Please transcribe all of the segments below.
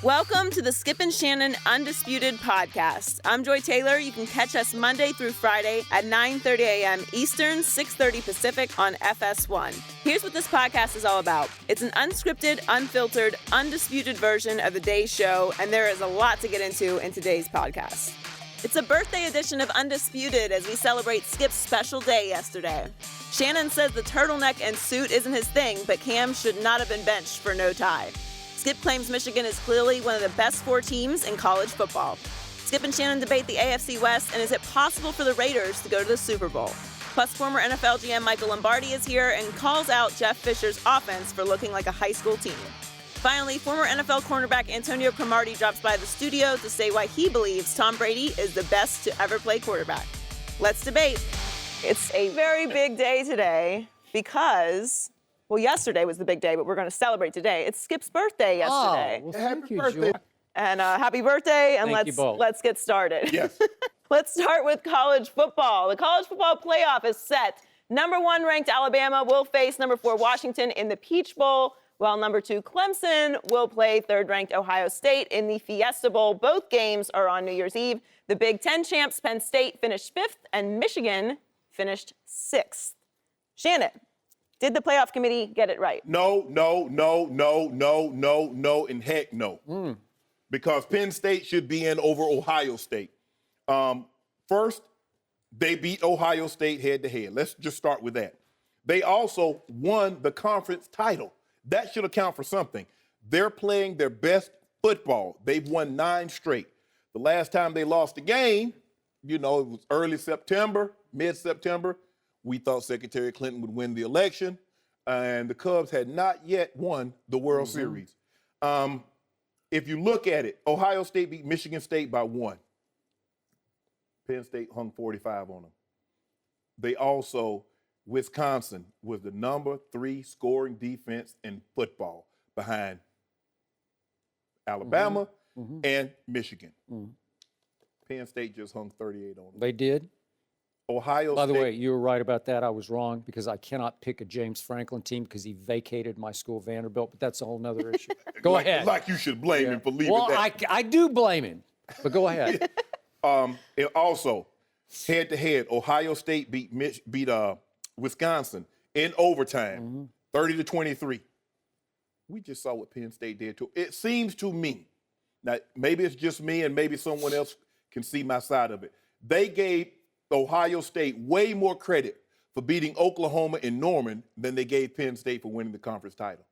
Welcome to the Skip and Shannon Undisputed podcast. I'm Joy Taylor. You can catch us Monday through Friday at 9:30 a.m. Eastern, 6:30 Pacific on FS1. Here's what this podcast is all about. It's an unscripted, unfiltered, undisputed version of the day's show, and there is a lot to get into in today's podcast. It's a birthday edition of Undisputed as we celebrate Skip's special day yesterday. Shannon says the turtleneck and suit isn't his thing, but Cam should not have been benched for no tie. Skip claims Michigan is clearly one of the best four teams in college football. Skip and Shannon debate the AFC West, and is it possible for the Raiders to go to the Super Bowl? Plus, former NFL GM Michael Lombardi is here and calls out Jeff Fisher's offense for looking like a high school team. Finally, former NFL cornerback Antonio Cromartie drops by the studio to say why he believes Tom Brady is the best to ever play quarterback. Let's debate. It's a very big day today because... well, yesterday was the big day, but we're going to celebrate today. It's Skip's birthday yesterday. Oh, well, thank you, Joy. And happy birthday, and Thank you both. let's get started. Yes. Let's start with college football. The college football playoff is set. Number 1 ranked Alabama will face number 4 Washington in the Peach Bowl, while number 2 Clemson will play 3rd ranked Ohio State in the Fiesta Bowl. Both games are on New Year's Eve. The Big Ten champs, Penn State, finished 5th, and Michigan finished 6th. Shannon, did the playoff committee get it right? No, and heck no. Because Penn State should be in over Ohio State. First, they beat Ohio State head-to-head. Let's just start with that. They also won the conference title. That should account for something. They're playing their best football. They've won 9 straight. The last time they lost a game, it was early September, mid-September. We thought Secretary Clinton would win the election, and the Cubs had not yet won the World Series. If you look at it, Ohio State beat Michigan State by 1. Penn State hung 45 on them. They also, Wisconsin was the number 3 scoring defense in football behind Alabama and Michigan. Penn State just hung 38 on them. They did. Ohio By the State. way, you were right about that. I was wrong because I cannot pick a James Franklin team because he vacated my school, Vanderbilt, but that's a whole nother issue. Go ahead. Like you should blame him for leaving well, that. I do blame him, but go ahead. And also, head-to-head, Ohio State beat Wisconsin in overtime, 30-23. We just saw what Penn State did to it. It seems to me, now maybe it's just me and maybe someone else can see my side of it. They gave Ohio State way more credit for beating Oklahoma in Norman than they gave Penn State for winning the conference title.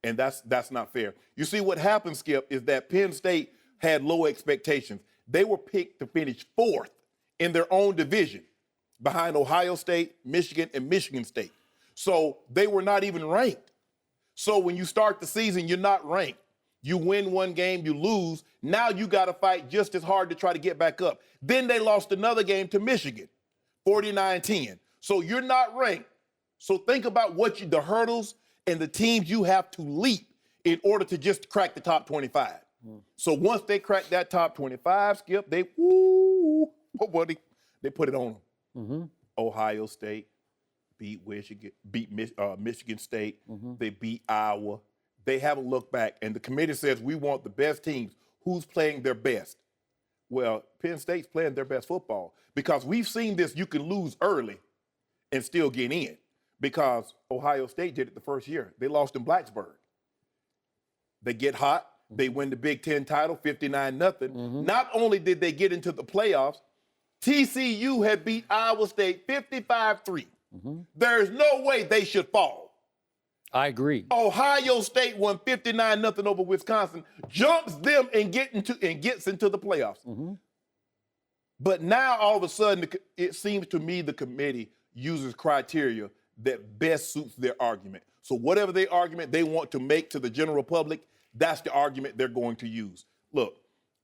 And that's not fair. You see, what happened, Skip, is that Penn State had low expectations. They were picked to finish 4th in their own division behind Ohio State, Michigan, and Michigan State. So they were not even ranked. So when you start the season, you're not ranked. You win one game, you lose. Now you got to fight just as hard to try to get back up. Then they lost another game to Michigan, 49-10. So you're not ranked. So think about the hurdles and the teams you have to leap in order to just crack the top 25. So once they crack that top 25, Skip, they put it on them. Ohio State beat Michigan State. They beat Iowa. They haven't looked back, and the committee says we want the best teams. Who's playing their best? Well, Penn State's playing their best football because we've seen this. You can lose early and still get in because Ohio State did it the first year. They lost in Blacksburg. They get hot. They win the Big Ten title, 59-0. Not only did they get into the playoffs, TCU had beat Iowa State 55-3. There's no way they should fall. I agree. Ohio State won 59-0 over Wisconsin, jumps them and gets into the playoffs. But now all of a sudden, it seems to me the committee uses criteria that best suits their argument. So whatever their argument they want to make to the general public, that's the argument they're going to use. Look,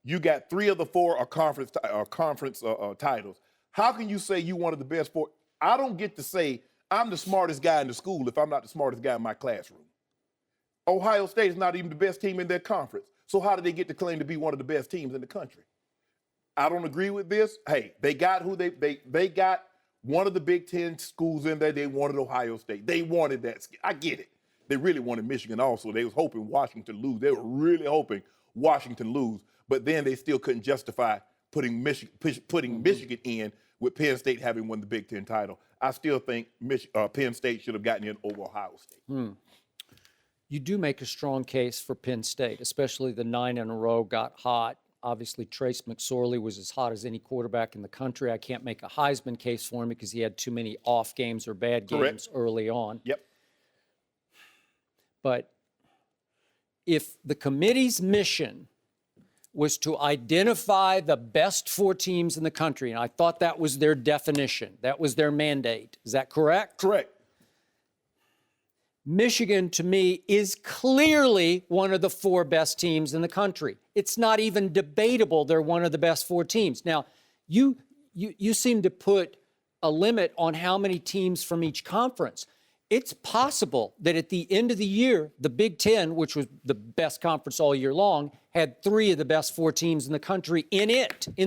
you got 3 of the 4 are conference titles. How can you say you one of the best 4? I don't get to say I'm the smartest guy in the school if I'm not the smartest guy in my classroom. Ohio State is not even the best team in their conference. So how did they get to claim to be one of the best teams in the country? I don't agree with this. Hey, they got they got one of the Big Ten schools in there. They wanted Ohio State. They wanted that. I get it. They really wanted Michigan also. They was hoping Washington lose. They were really hoping Washington lose, but then they still couldn't justify putting Michigan in with Penn State having won the Big Ten title. I still think Penn State should have gotten in over Ohio State. You do make a strong case for Penn State, especially the 9 in a row got hot. Obviously, Trace McSorley was as hot as any quarterback in the country. I can't make a Heisman case for him because he had too many off games or bad games early on. Yep. But if the committee's mission was to identify the best 4 teams in the country, and I thought that was their definition, that was their mandate. Is that correct? Correct. Michigan, to me, is clearly one of the 4 best teams in the country. It's not even debatable they're one of the best 4 teams. Now, you seem to put a limit on how many teams from each conference. It's possible that at the end of the year, the Big Ten, which was the best conference all year long, had 3 of the best 4 teams in the country in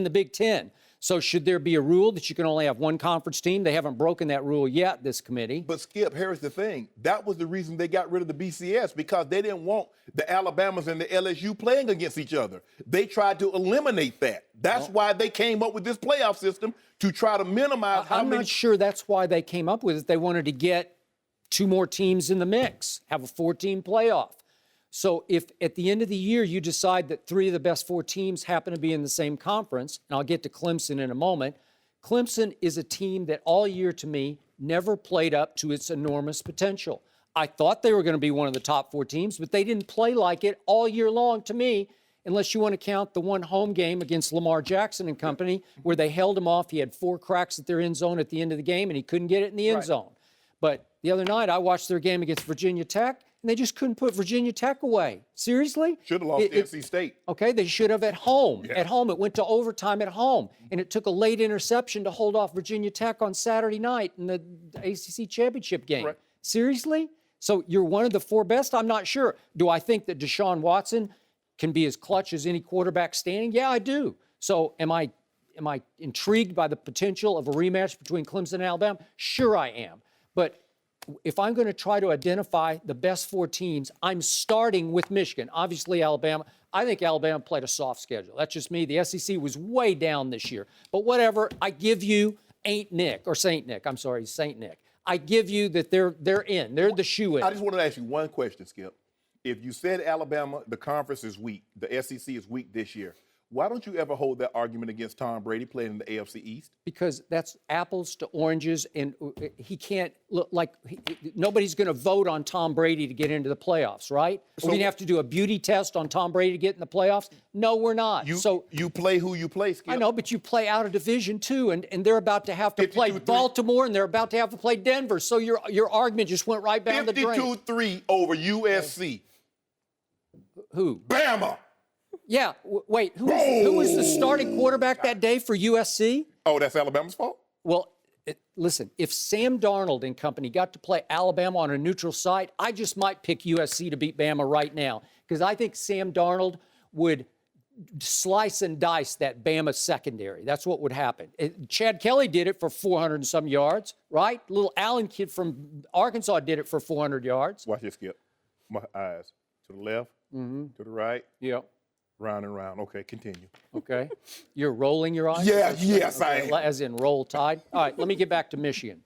the Big Ten. So should there be a rule that you can only have 1 conference team? They haven't broken that rule yet, this committee. But Skip, here's the thing. That was the reason they got rid of the BCS, because they didn't want the Alabamas and the LSU playing against each other. They tried to eliminate that. That's why they came up with this playoff system, to try to minimize how many. I'm not sure that's why they came up with it. They wanted to get 2 more teams in the mix, have a 4-team playoff. So if at the end of the year you decide that 3 of the best 4 teams happen to be in the same conference, and I'll get to Clemson in a moment, Clemson is a team that all year to me never played up to its enormous potential. I thought they were going to be one of the top 4 teams, but they didn't play like it all year long to me, unless you want to count the one home game against Lamar Jackson and company where they held him off. He had 4 cracks at their end zone at the end of the game, and he couldn't get it in the end zone. But the other night I watched their game against Virginia Tech, and they just couldn't put Virginia Tech away. Seriously? Should have lost to NC State. Okay, they should have at home. Yeah. At home, it went to overtime at home, and it took a late interception to hold off Virginia Tech on Saturday night in the ACC championship game. Right. Seriously? So you're one of the 4 best? I'm not sure. Do I think that Deshaun Watson can be as clutch as any quarterback standing? Yeah, I do. So am I intrigued by the potential of a rematch between Clemson and Alabama? Sure I am. But if I'm going to try to identify the best 4 teams, I'm starting with Michigan. Obviously, Alabama. I think Alabama played a soft schedule. That's just me. The SEC was way down this year. But whatever, I give you Saint Nick. I give you that they're in. They're the shoe-in. I just wanted to ask you one question, Skip. If you said Alabama, the conference is weak, the SEC is weak this year, why don't you ever hold that argument against Tom Brady playing in the AFC East? Because that's apples to oranges, and he can't look like nobody's going to vote on Tom Brady to get into the playoffs, right? So, we're going to have to do a beauty test on Tom Brady to get in the playoffs? No, we're not. You play who you play, Skip. I know, but you play out of division too, and they're about to have to play Baltimore, and they're about to have to play Denver. So your argument just went right down the drain. 52-3 over USC. Who? Bama. Yeah, wait, who was the starting quarterback that day for USC? Oh, that's Alabama's fault? Well, listen, if Sam Darnold and company got to play Alabama on a neutral site, I just might pick USC to beat Bama right now, because I think Sam Darnold would slice and dice that Bama secondary. That's what would happen. Chad Kelly did it for 400 and some yards, right? Little Allen kid from Arkansas did it for 400 yards. Watch this, Skip. My eyes. To the left, to the right. Yep. Round and round. Okay, continue. Okay. You're rolling your eyes? Yes, I am. As in roll tide? All right, let me get back to Michigan.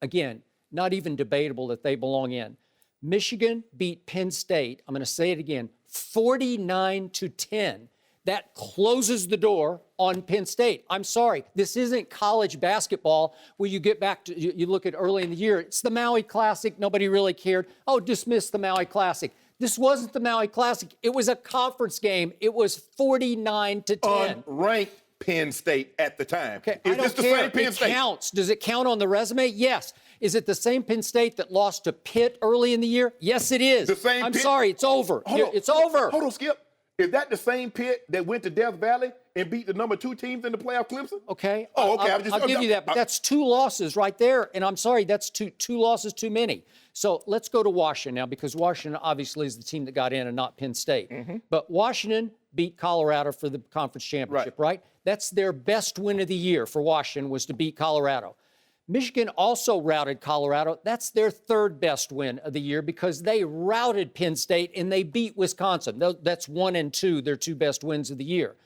Again, not even debatable that they belong in. Michigan beat Penn State, I'm going to say it again, 49-10. That closes the door on Penn State. I'm sorry, this isn't college basketball where you get back to, you look at early in the year, it's the Maui Classic, nobody really cared. Oh, dismiss the Maui Classic. This wasn't the Maui Classic. It was a conference game. It was 49-10. Unranked Penn State at the time. Okay, Is this the same Penn State? It counts. Does it count on the resume? Yes. Is it the same Penn State that lost to Pitt early in the year? Yes, it is. The same I'm Pitt? sorry, it's over. It's over. Hold on, Skip. Is that the same Pitt that went to Death Valley and beat the number 2 teams in the playoff, Clemson? Okay. Oh, okay. I'll give you that, but that's 2 losses right there, and I'm sorry, that's two losses too many. So let's go to Washington now, because Washington obviously is the team that got in and not Penn State. But Washington beat Colorado for the conference championship, right? That's their best win of the year for Washington, was to beat Colorado. Michigan also routed Colorado. That's their third best win of the year because they routed Penn State and they beat Wisconsin. That's 1 and 2, their two best wins of the year.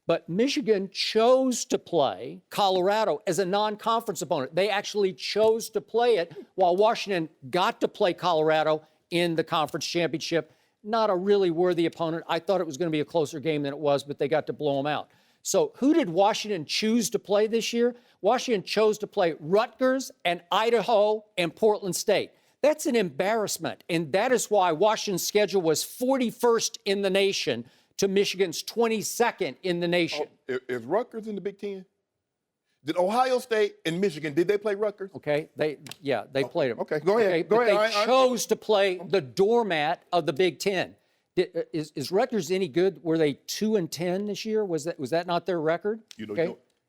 But Michigan chose to play Colorado as a non-conference opponent. They actually chose to play it while Washington got to play Colorado in the conference championship. Not a really worthy opponent. I thought it was going to be a closer game than it was, but they got to blow them out. So who did Washington choose to play this year? Washington chose to play Rutgers and Idaho and Portland State. That's an embarrassment, and that is why Washington's schedule was 41st in the nation to Michigan's 22nd in the nation. Oh, is Rutgers in the Big Ten? Did Ohio State and Michigan, did they play Rutgers? Okay, they played them. Okay, go ahead. Okay, go but ahead. they chose to play the doormat of the Big Ten. Is Rutgers any good? Were they 2-10 this year? Was that not their record?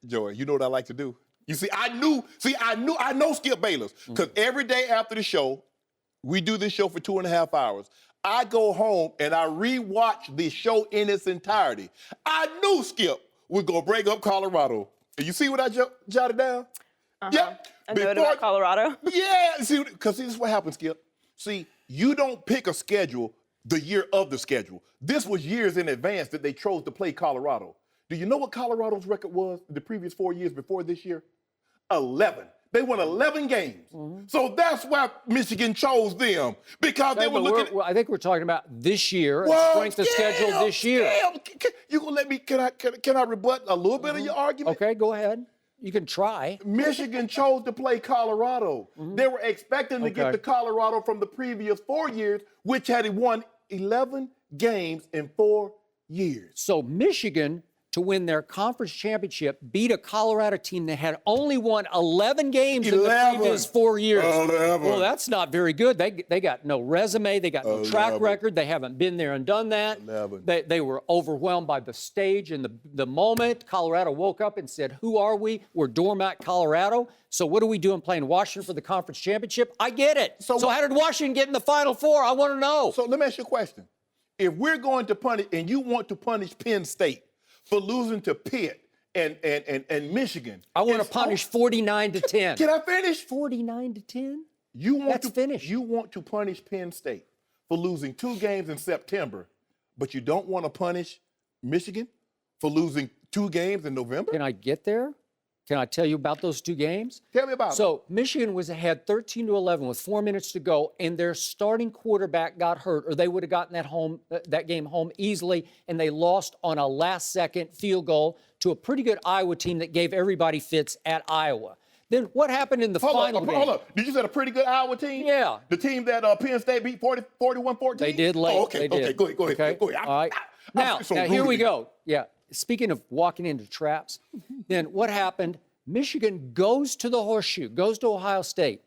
Joey, you know what I like to do? You see, I know Skip Bayless, because every day after the show, we do this show for 2.5 hours. I go home and I rewatch the show in its entirety. I knew Skip was going to break up Colorado. And you see what I jotted down? Yep. A note about Colorado? Yeah, see, because this is what happens, Skip. See, you don't pick a schedule the year of the schedule. This was years in advance that they chose to play Colorado. Do you know what Colorado's record was the previous 4 years before this year? 11. They won 11 games. So that's why Michigan chose them, because they were looking. I think we're talking about this year, and strength of schedule this year. You gonna let me? Can I rebut a little bit of your argument? Okay, go ahead. You can try. Michigan chose to play Colorado. They were expecting to get to Colorado from the previous 4 years, which had won 11 games in 4 years. So Michigan, to win their conference championship, beat a Colorado team that had only won 11 games in the previous 4 years. 11. Well, that's not very good. They got no resume. They got no track record. They haven't been there and done that. 11. They were overwhelmed by the stage and the moment. Colorado woke up and said, who are we? We're doormat Colorado. So what are we doing playing Washington for the conference championship? I get it. So how did Washington get in the Final Four? I want to know. So let me ask you a question. If we're going to punish, and you want to punish Penn State for losing to Pitt and Michigan. I want to punish 49-10. Can I finish? 49-10? That's finished. You want to punish Penn State for losing 2 games in September, but you don't want to punish Michigan for losing 2 games in November? Can I get there? Can I tell you about those 2 games? Tell me about it. So Michigan was ahead 13-11 with 4 minutes to go, and their starting quarterback got hurt, or they would have gotten that game home easily, and they lost on a last-second field goal to a pretty good Iowa team that gave everybody fits at Iowa. Then what happened in the final game? Hold up. Did you say a pretty good Iowa team? Yeah. The team that Penn State beat 41-14? They did late. Oh, okay. They did. Go ahead. Okay. Go ahead. All right. Now here we go. Yeah. Speaking of walking into traps, then what happened? Michigan goes to the horseshoe, goes to Ohio State,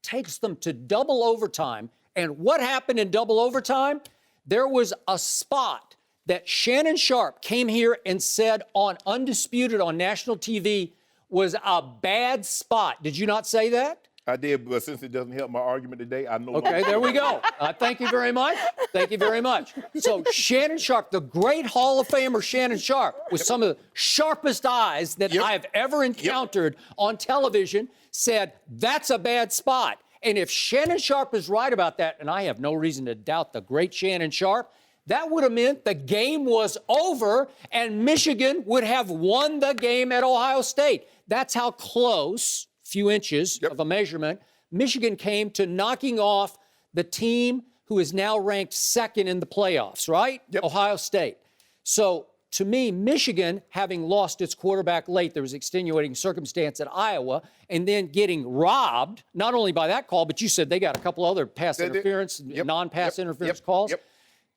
takes them to double overtime. And what happened in double overtime? There was a spot that Shannon Sharpe came here and said on Undisputed on national TV was a bad spot. Did you not say that? I did, but since it doesn't help my argument today, I know. Okay, there we go. Thank you very much. Thank you very much. So Shannon Sharpe, the great Hall of Famer Shannon Sharpe, with some of the sharpest eyes that I've ever encountered on television, said that's a bad spot. And if Shannon Sharpe is right about that, and I have no reason to doubt the great Shannon Sharpe, that would have meant the game was over and Michigan would have won the game at Ohio State. That's how close, few inches of a measurement, Michigan came to knocking off the team who is now ranked second in the playoffs, right? Ohio State. So to me, Michigan, having lost its quarterback late, there was extenuating circumstance at Iowa, and then getting robbed, not only by that call, but you said they got a couple other pass interference, non-pass interference calls.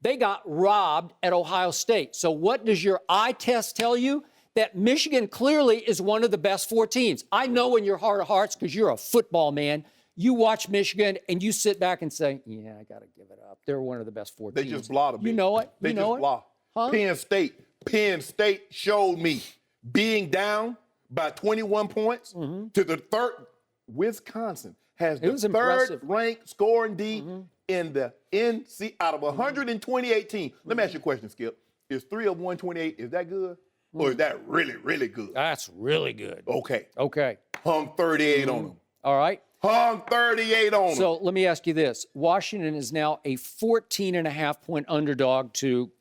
They got robbed at Ohio State. So what does your eye test tell you? That Michigan clearly is one of the best 4 teams. I know in your heart of hearts, because you're a football man, you watch Michigan and you sit back and say, yeah, I got to give it up. They're one of the best 4 teams. They just blotted me. You know it? They just blotted. Huh? Penn State showed me being down by 21 points to the third. Wisconsin has the third-ranked scoring D in the NC out of 128 teams. Let me ask you a question, Skip. Is 3 of 128, is that good? Or is that really, really good? That's really good. Okay. Okay. hung 38 on them. All right. Hung 38 on them. So let me ask you this. Washington is now a 14.5-point underdog to,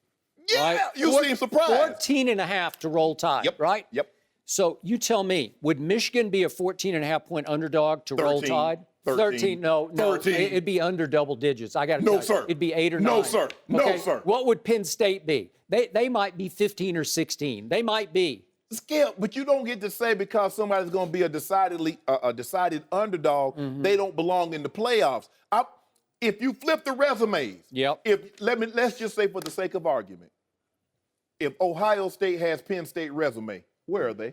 yeah, right? You seem surprised. 14.5 to roll Tide, Yep. right? Yep. So you tell me, would Michigan be a 14.5-point underdog to roll 13. Tide? 13. No. 13. It'd be under double digits. I got to No, tell you. sir. It'd be 8 or 9. No, sir. No, Okay? sir. What would Penn State be? They might be 15 or 16. They might be. Skip, but you don't get to say because somebody's going to be a decided underdog, they don't belong in the playoffs. If you flip the resumes, Yep. Let's just say for the sake of argument, if Ohio State has Penn State resume, where are they?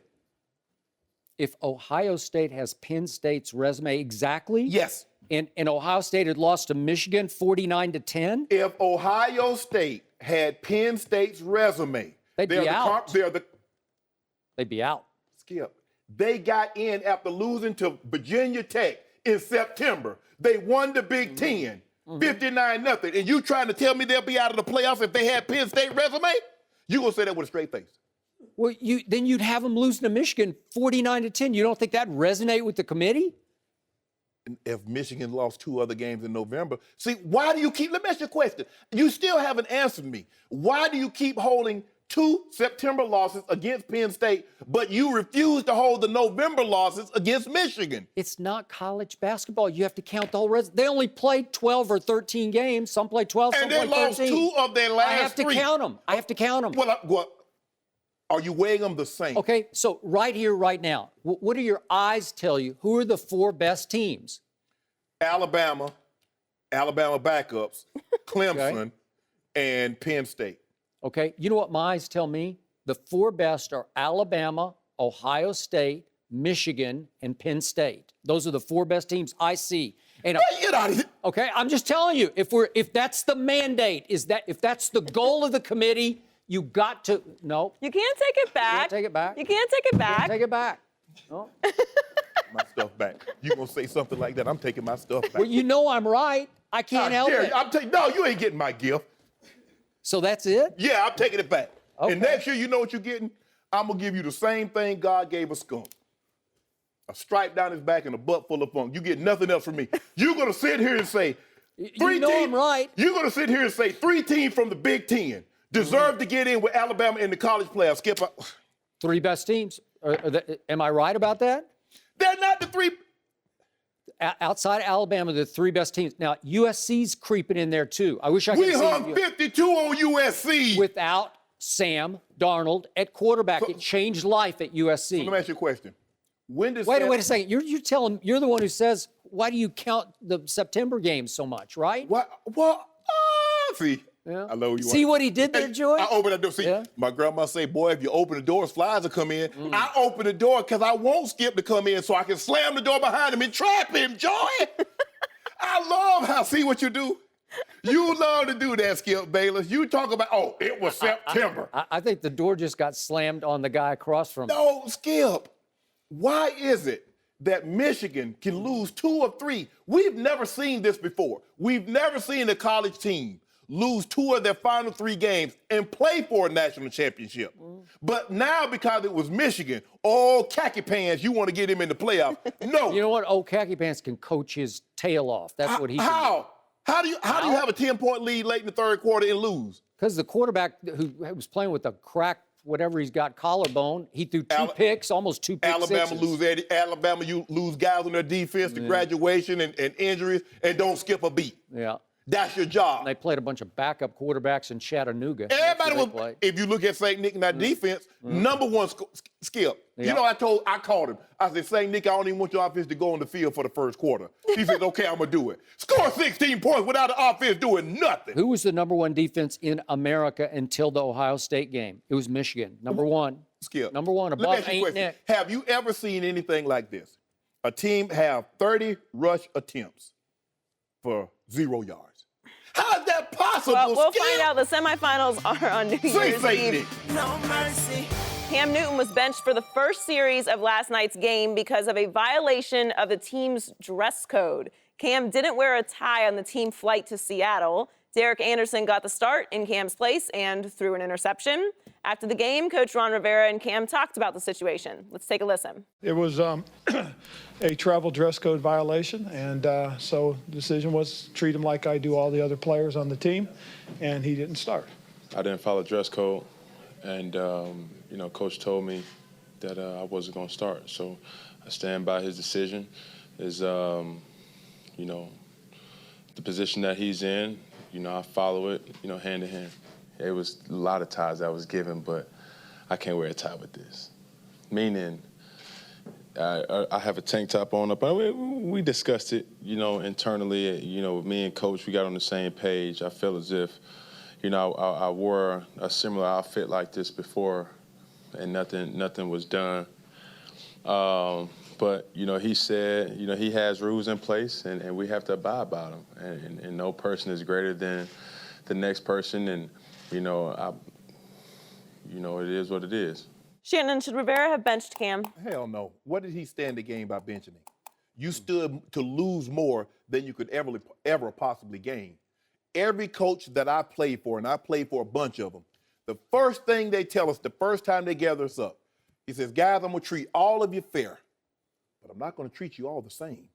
If Ohio State has Penn State's resume exactly? Yes. And Ohio State had lost to Michigan 49-10? If Ohio State had Penn State's resume, They'd be out. They'd be out. Skip. They got in after losing to Virginia Tech in September. They won the Big Ten, 59-0. And you trying to tell me they'll be out of the playoffs if they had Penn State resume? You gonna say that with a straight face? Well, then you'd have them losing to Michigan 49-10. You don't think that'd resonate with the committee? If Michigan lost 2 other games in November, see, why do you keep? Let me ask you a question. You still haven't answered me. Why do you keep holding 2 September losses against Penn State, but you refuse to hold the November losses against Michigan? It's not college basketball. You have to count the whole rest. They only played 12 or 13 games. Some play 12, some And play they lost 13. 2 of their last 3. I have to count them. I have to count them. Well, are you weighing them the same? Okay, so right here, right now, what do your eyes tell you? Who are the 4 best teams? Alabama backups, Clemson, and Penn State. Okay, you know what my eyes tell me? The 4 best are Alabama, Ohio State, Michigan, and Penn State. Those are the 4 best teams I see. And Get out of here. okay, I'm just telling you, if that's the mandate, if that's the goal of the committee, you got to no. You can't take it back. You can't take it back. You can't take it back. Take it back. No. My stuff back. You gonna say something like that? I'm taking my stuff back. Well, you know I'm right. I can't help it. No, you ain't getting my gift. So that's it? Yeah, I'm taking it back. Okay. And next year, you know what you're getting? I'm gonna give you the same thing God gave a skunk. A stripe down his back and a butt full of funk. You get nothing else from me. You're gonna sit here and say, I'm right. You're gonna sit here and say 3 teams from the Big Ten deserve to get in with Alabama in the college playoffs. Skip. 3 best teams. Am I right about that? They're not the 3. Outside Alabama, the 3 best teams. Now, USC's creeping in there, too. I wish I could We hung 52 on USC. Without Sam Darnold at quarterback. It changed life at USC. Let me ask you a question. Wait a second. You're the one who says, why do you count the September games so much, right? See, Yeah. I love you. See what he did there, Joy? I open the door. See, Yeah. my grandma say, boy, if you open the doors, flies will come in. I open the door because I won't Skip to come in so I can slam the door behind him and trap him, Joy. I love how, see what you do? You love to do that, Skip Bayless. You talk about, it was September. I think the door just got slammed on the guy across from him. No, Skip. Why is it that Michigan can lose 2 or 3? We've never seen this before. We've never seen a college team lose 2 of their final 3 games and play for a national championship. But now, because it was Michigan, khaki pants, you want to get him in the playoff. No. You know what? Old khaki pants can coach his tail off. That's what he can do. How? How do you have a 10-point lead late in the 3rd quarter and lose? Because the quarterback who was playing with a cracked, whatever he's got, collarbone, he threw 2 picks, almost 2 pick sixes. Alabama, you lose guys on their defense to graduation and injuries and don't skip a beat. Yeah. That's your job. And they played a bunch of backup quarterbacks in Chattanooga. Everybody if you look at St. Nick and that defense, number 1 Skip. Yeah. You know, I called him. I said, St. Nick, I don't even want your offense to go on the field for the 1st quarter. He said, okay, I'm going to do it. Score 16 points without the offense doing nothing. Who was the number 1 defense in America until the Ohio State game? It was Michigan. Number 1. Skip. Number 1, above Ain't Nick. Have you ever seen anything like this? A team have 30 rush attempts for 0 yards. How is that possible, Well, we'll Skip? find out. The semifinals are on New Year's St. Eve. Nick. No mercy. Cam Newton was benched for the first series of last night's game because of a violation of the team's dress code. Cam didn't wear a tie on the team flight to Seattle. Derek Anderson got the start in Cam's place and threw an interception. After the game, Coach Ron Rivera and Cam talked about the situation. Let's take a listen. It was a travel dress code violation, and so the decision was to treat him like I do all the other players on the team, and he didn't start. I didn't follow dress code, and Coach told me that I wasn't going to start. So I stand by his decision. Is the position that he's in. I follow it, hand in hand. It was a lot of ties that was given, but I can't wear a tie with this. Meaning, I have a tank top on up. We discussed it, internally. Me and Coach, we got on the same page. I feel as if, I wore a similar outfit like this before, and nothing was done. But, he said, he has rules in place, and we have to abide by them. And no person is greater than the next person. And, it is what it is. Shannon, should Rivera have benched Cam? Hell no. What did he stand the game by benching him? You stood to lose more than you could ever possibly gain. Every coach that I played for, and I played for a bunch of them, the first thing they tell us the first time they gather us up, he says, guys, I'm going to treat all of you fair, but I'm not going to treat you all the same.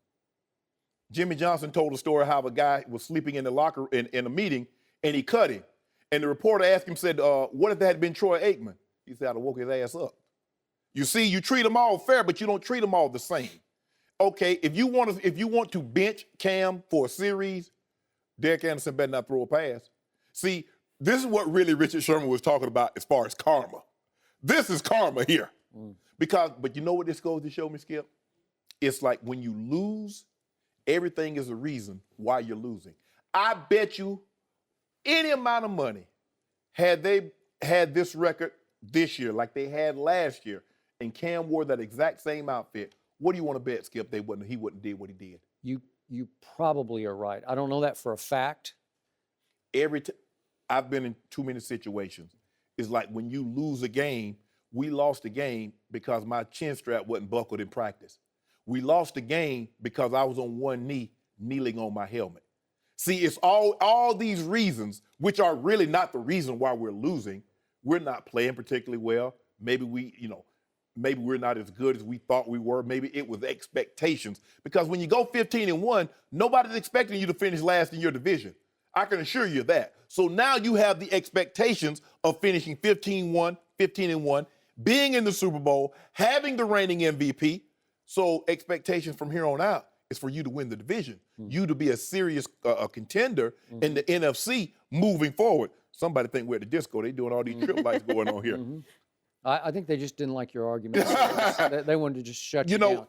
Jimmy Johnson told a story how a guy was sleeping in the locker in a meeting, and he cut him. And the reporter asked him, said, what if that had been Troy Aikman? He said, I'd have woke his ass up. You see, you treat them all fair, but you don't treat them all the same. Okay, if you want to bench Cam for a series, Derek Anderson better not throw a pass. See, this is what really Richard Sherman was talking about as far as karma. This is karma here. But you know what this goes to show me, Skip? It's like when you lose, everything is a reason why you're losing. I bet you any amount of money, had they had this record this year like they had last year, and Cam wore that exact same outfit, what do you want to bet, Skip, he wouldn't did what he did? You probably are right. I don't know that for a fact. I've been in too many situations. It's like when you lose a game, we lost the game because my chin strap wasn't buckled in practice. We lost the game because I was on one knee kneeling on my helmet. See, it's all these reasons, which are really not the reason why we're losing. We're not playing particularly well. Maybe maybe we're not as good as we thought we were. Maybe it was expectations. Because when you go 15-1, nobody's expecting you to finish last in your division. I can assure you that. So now you have the expectations of finishing 15-1, being in the Super Bowl, having the reigning MVP. So expectations from here on out is for you to win the division, you to be a serious contender in the NFC moving forward. Somebody think we're at the disco. They're doing all these trip lights going on here. I think they just didn't like your argument. They wanted to just shut you down.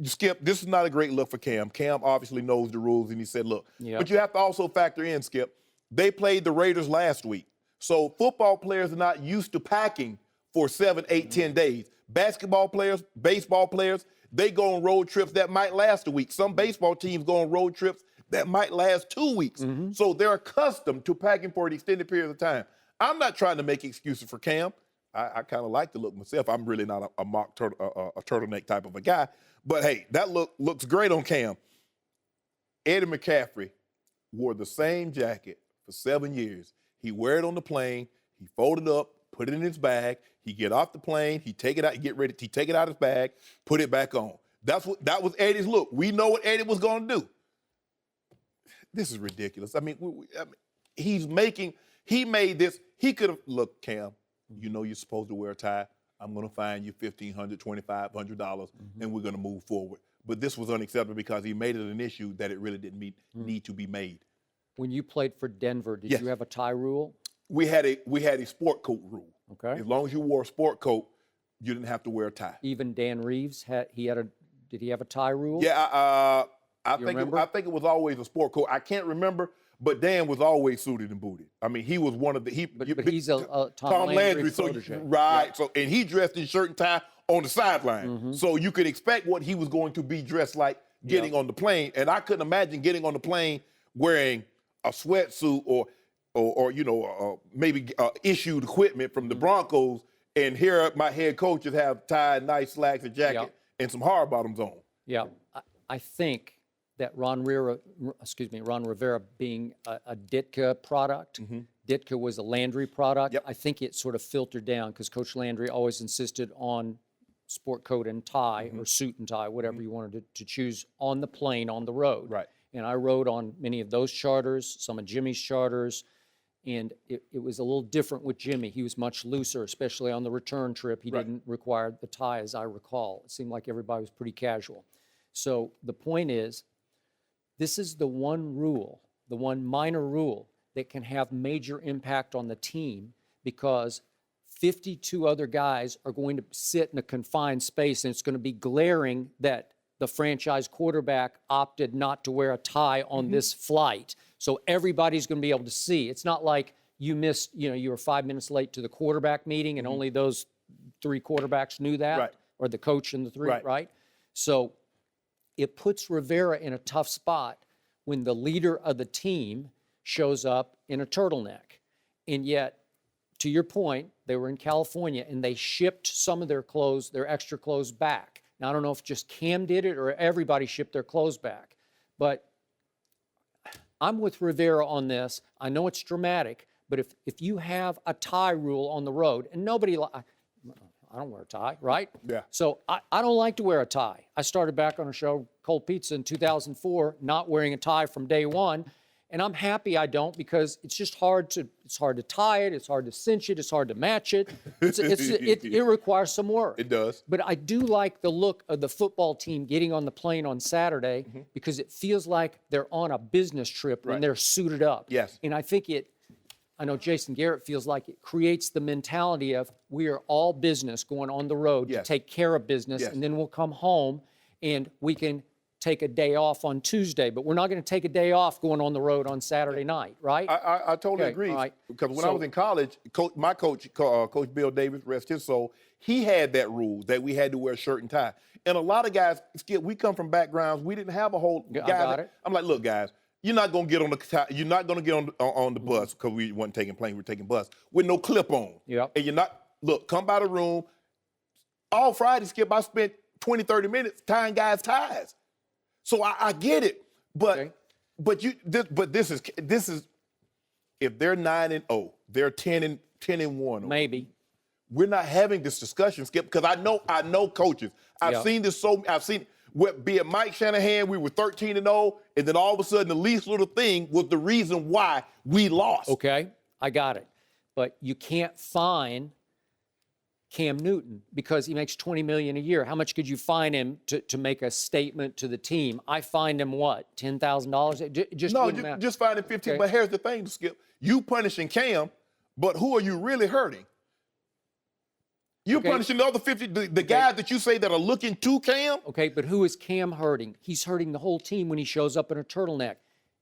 Skip, this is not a great look for Cam. Cam obviously knows the rules, and he said, look. Yep. But you have to also factor in, Skip, they played the Raiders last week. So football players are not used to packing for 7, 8, 10 days. Basketball players, baseball players, they go on road trips that might last a week. Some baseball teams go on road trips that might last 2 weeks. So they're accustomed to packing for an extended period of time. I'm not trying to make excuses for Cam. I kind of like the look myself. I'm really not a mock turtleneck type of a guy. But, hey, that looks great on Cam. Eddie McCaffrey wore the same jacket for 7 years. He wear it on the plane. He fold it up, put it in his bag. He get off the plane. He take it out. He take it out of his bag, put it back on. That was Eddie's look. We know what Eddie was going to do. This is ridiculous. I mean, he made this. He could have, look, Cam, you know you're supposed to wear a tie. I'm going to fine you $1,500, $2,500, and we're going to move forward. But this was unacceptable because he made it an issue that it really didn't need to be made. When you played for Denver, did you have a tie rule? We had a sport coat rule. Okay. As long as you wore a sport coat, you didn't have to wear a tie. Even Dan Reeves did he have a tie rule? Yeah, I think it was always a sport coat. I can't remember, but Dan was always suited and booted. I mean, he was one of the But he's a Tom Landry protege. Right. Yeah. So and he dressed in shirt and tie on the sideline. So you could expect what he was going to be dressed like getting on the plane. And I couldn't imagine getting on the plane wearing a sweatsuit or maybe issued equipment from the Broncos, and here my head coaches have tie, nice slacks, a jacket, and some hard bottoms on. Yeah, I think that Ron Rivera being a Ditka product. Ditka was a Landry product. Yep. I think it sort of filtered down because Coach Landry always insisted on sport coat and tie or suit and tie, whatever you wanted to choose on the plane, on the road. Right. And I rode on many of those charters, some of Jimmy's charters, and it was a little different with Jimmy. He was much looser, especially on the return trip. He didn't require the tie, as I recall. It seemed like everybody was pretty casual. So the point is, this is the one rule, the one minor rule that can have major impact on the team because 52 other guys are going to sit in a confined space, and it's going to be glaring that the franchise quarterback opted not to wear a tie on this flight. So everybody's going to be able to see. It's not like you missed, you were 5 minutes late to the quarterback meeting and only those 3 quarterbacks knew that, Right. or the coach and the 3, Right. right? So it puts Rivera in a tough spot when the leader of the team shows up in a turtleneck. And yet, to your point, they were in California and they shipped some of their clothes, their extra clothes back. Now, I don't know if just Cam did it or everybody shipped their clothes back. But I'm with Rivera on this. I know it's dramatic, but if you have a tie rule on the road, and nobody, I don't wear a tie, right? Yeah. So I don't like to wear a tie. I started back on a show, Cold Pizza, in 2004, not wearing a tie from day one. And I'm happy I don't because it's just hard to tie it, it's hard to cinch it, it's hard to match it. It requires some work. It does. But I do like the look of the football team getting on the plane on Saturday because it feels like they're on a business trip when they're suited up. Yes. And I think I know Jason Garrett feels like it creates the mentality of we are all business going on the road to take care of business, and then we'll come home and we can take a day off on Tuesday, but we're not going to take a day off going on the road on Saturday night, right? I totally agree. Right. Because when I was in college, my coach, Coach Bill Davis, rest his soul, he had that rule that we had to wear shirt and tie. And a lot of guys, we come from backgrounds, we didn't have a whole guy. I got it. I'm like, look, guys, you're not going to get on the bus because we weren't taking plane, we were taking bus with no clip on. Yep. And you're not, look, come by the room. All Friday, Skip, I spent 20, 30 minutes tying guys' ties. So I get it, but this is if they're 9-0, they're 10-1. Maybe. We're not having this discussion, Skip, because I know coaches. I've seen this be it Mike Shanahan, we were 13-0, and then all of a sudden the least little thing was the reason why we lost. Okay, I got it. But you can't fine Cam Newton because he makes $20 million a year. How much could you fine him to make a statement to the team? I fined him what, $10,000? Just fine him 15. Okay. But here's the thing, Skip. You punishing Cam, but who are you really hurting? You're punishing the other 50, the guys that you say that are looking to Cam. Okay, but who is Cam hurting? He's hurting the whole team when he shows up in a turtleneck.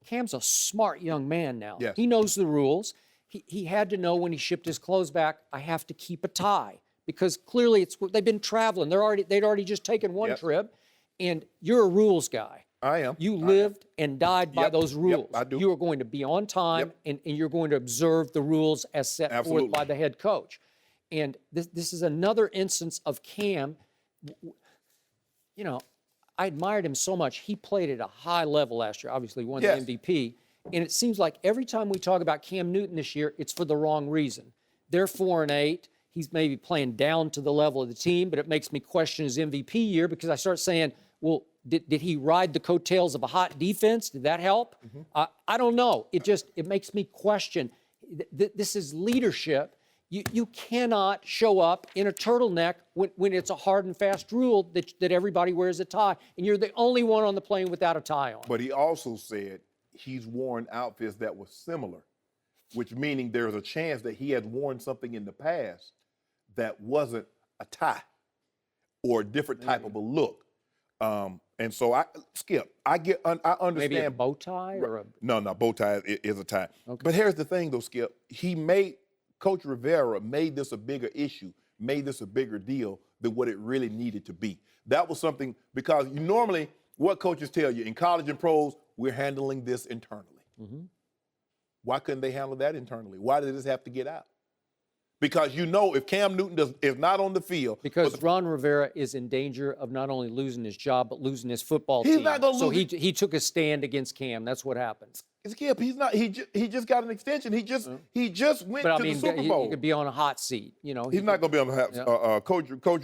Cam's a smart young man now. Yes. He knows the rules. He had to know when he shipped his clothes back, I have to keep a tie. Because clearly they've been traveling. They'd already just taken one trip, and you're a rules guy. I am. You lived and died by those rules. I do. You are going to be on time, and you're going to observe the ruls as set forth by the head coach. And this is another instance of Cam. I admired him so much. He played at a high level last year. Obviously, won the MVP. And it seems like every time we talk about Cam Newton this year, it's for the wrong reason. They're 4-8. He's maybe playing down to the level of the team, but it makes me question his MVP year because I start saying, well, did he ride the coattails of a hot defense? Did that help? I don't know. It makes me question. This is leadership. You cannot show up in a turtleneck when it's a hard and fast rule that everybody wears a tie, and you're the only one on the plane without a tie on. But he also said he's worn outfits that were similar, which meaning there's a chance that he had worn something in the past that wasn't a tie or a different type of a look. And so I understand. Maybe a bow tie or a... No, bow tie is a tie. Okay. But here's the thing though, Skip. Coach Rivera made this a bigger issue, made this a bigger deal than what it really needed to be. That was something, because normally what coaches tell you in college and pros, we're handling this internally. Why couldn't they handle that internally? Why did this have to get out? Because you know if Cam Newton is not on the field. Because Ron Rivera is in danger of not only losing his job, but losing his football team. He's not going to lose. So he took a stand against Cam. That's what happened. Skip, he's not. He just got an extension. He just went to the Super Bowl. He could be on a hot seat. You know, he's not going to be on the hot seat. Coach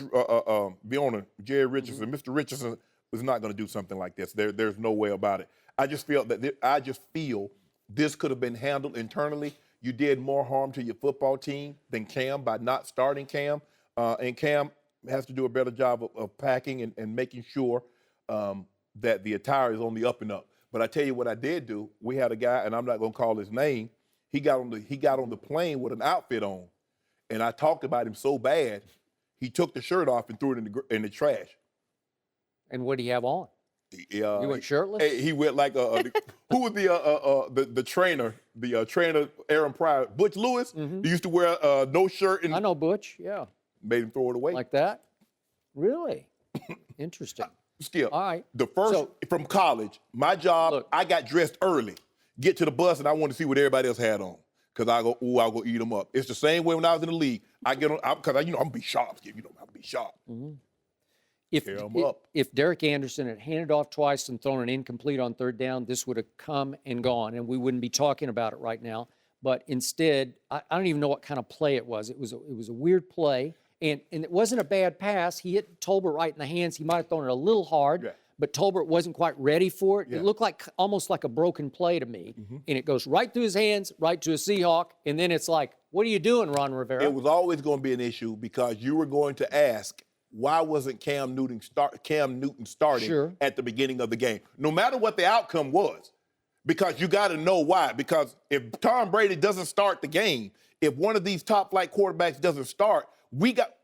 Biona, Jerry Richardson, Mr. Richardson was not going to do something like this. There's no way about it. I just feel this could have been handled internally. You did more harm to your football team than Cam by not starting Cam. And Cam has to do a better job of packing and making sure that the attire is on the up and up. But I tell you what I did do. We had a guy, and I'm not going to call his name. He got on the plane with an outfit on, and I talked about him so bad, he took the shirt off and threw it in the trash. And what did he have on? He went shirtless? He went like who was the trainer? The trainer, Aaron Pryor, Butch Lewis. He used to wear no shirt. And I know Butch. Yeah. Made him throw it away. Like that? Really? Interesting. Skip. All right. The first from college, my job. I got dressed early, get to the bus, and I wanted to see what everybody else had on. Cause I'll go eat them up. It's the same way when I was in the league. I get on because I'm gonna be sharp. Skip, I'm gonna be sharp. If Derek Anderson had handed off twice and thrown an incomplete on third down, this would have come and gone, and we wouldn't be talking about it right now. But instead, I don't even know what kind of play it was. It was a weird play, and it wasn't a bad pass. He hit Tolbert right in the hands. He might have thrown it a little hard, but Tolbert wasn't quite ready for it. It looked almost like a broken play to me, and it goes right through his hands, right to a Seahawk, and then it's like, what are you doing, Ron Rivera? It was always going to be an issue because you were going to ask, why wasn't Cam Newton starting at the beginning of the game? No matter what the outcome was, because you got to know why. Because if Tom Brady doesn't start the game, if one of these top-flight quarterbacks doesn't start,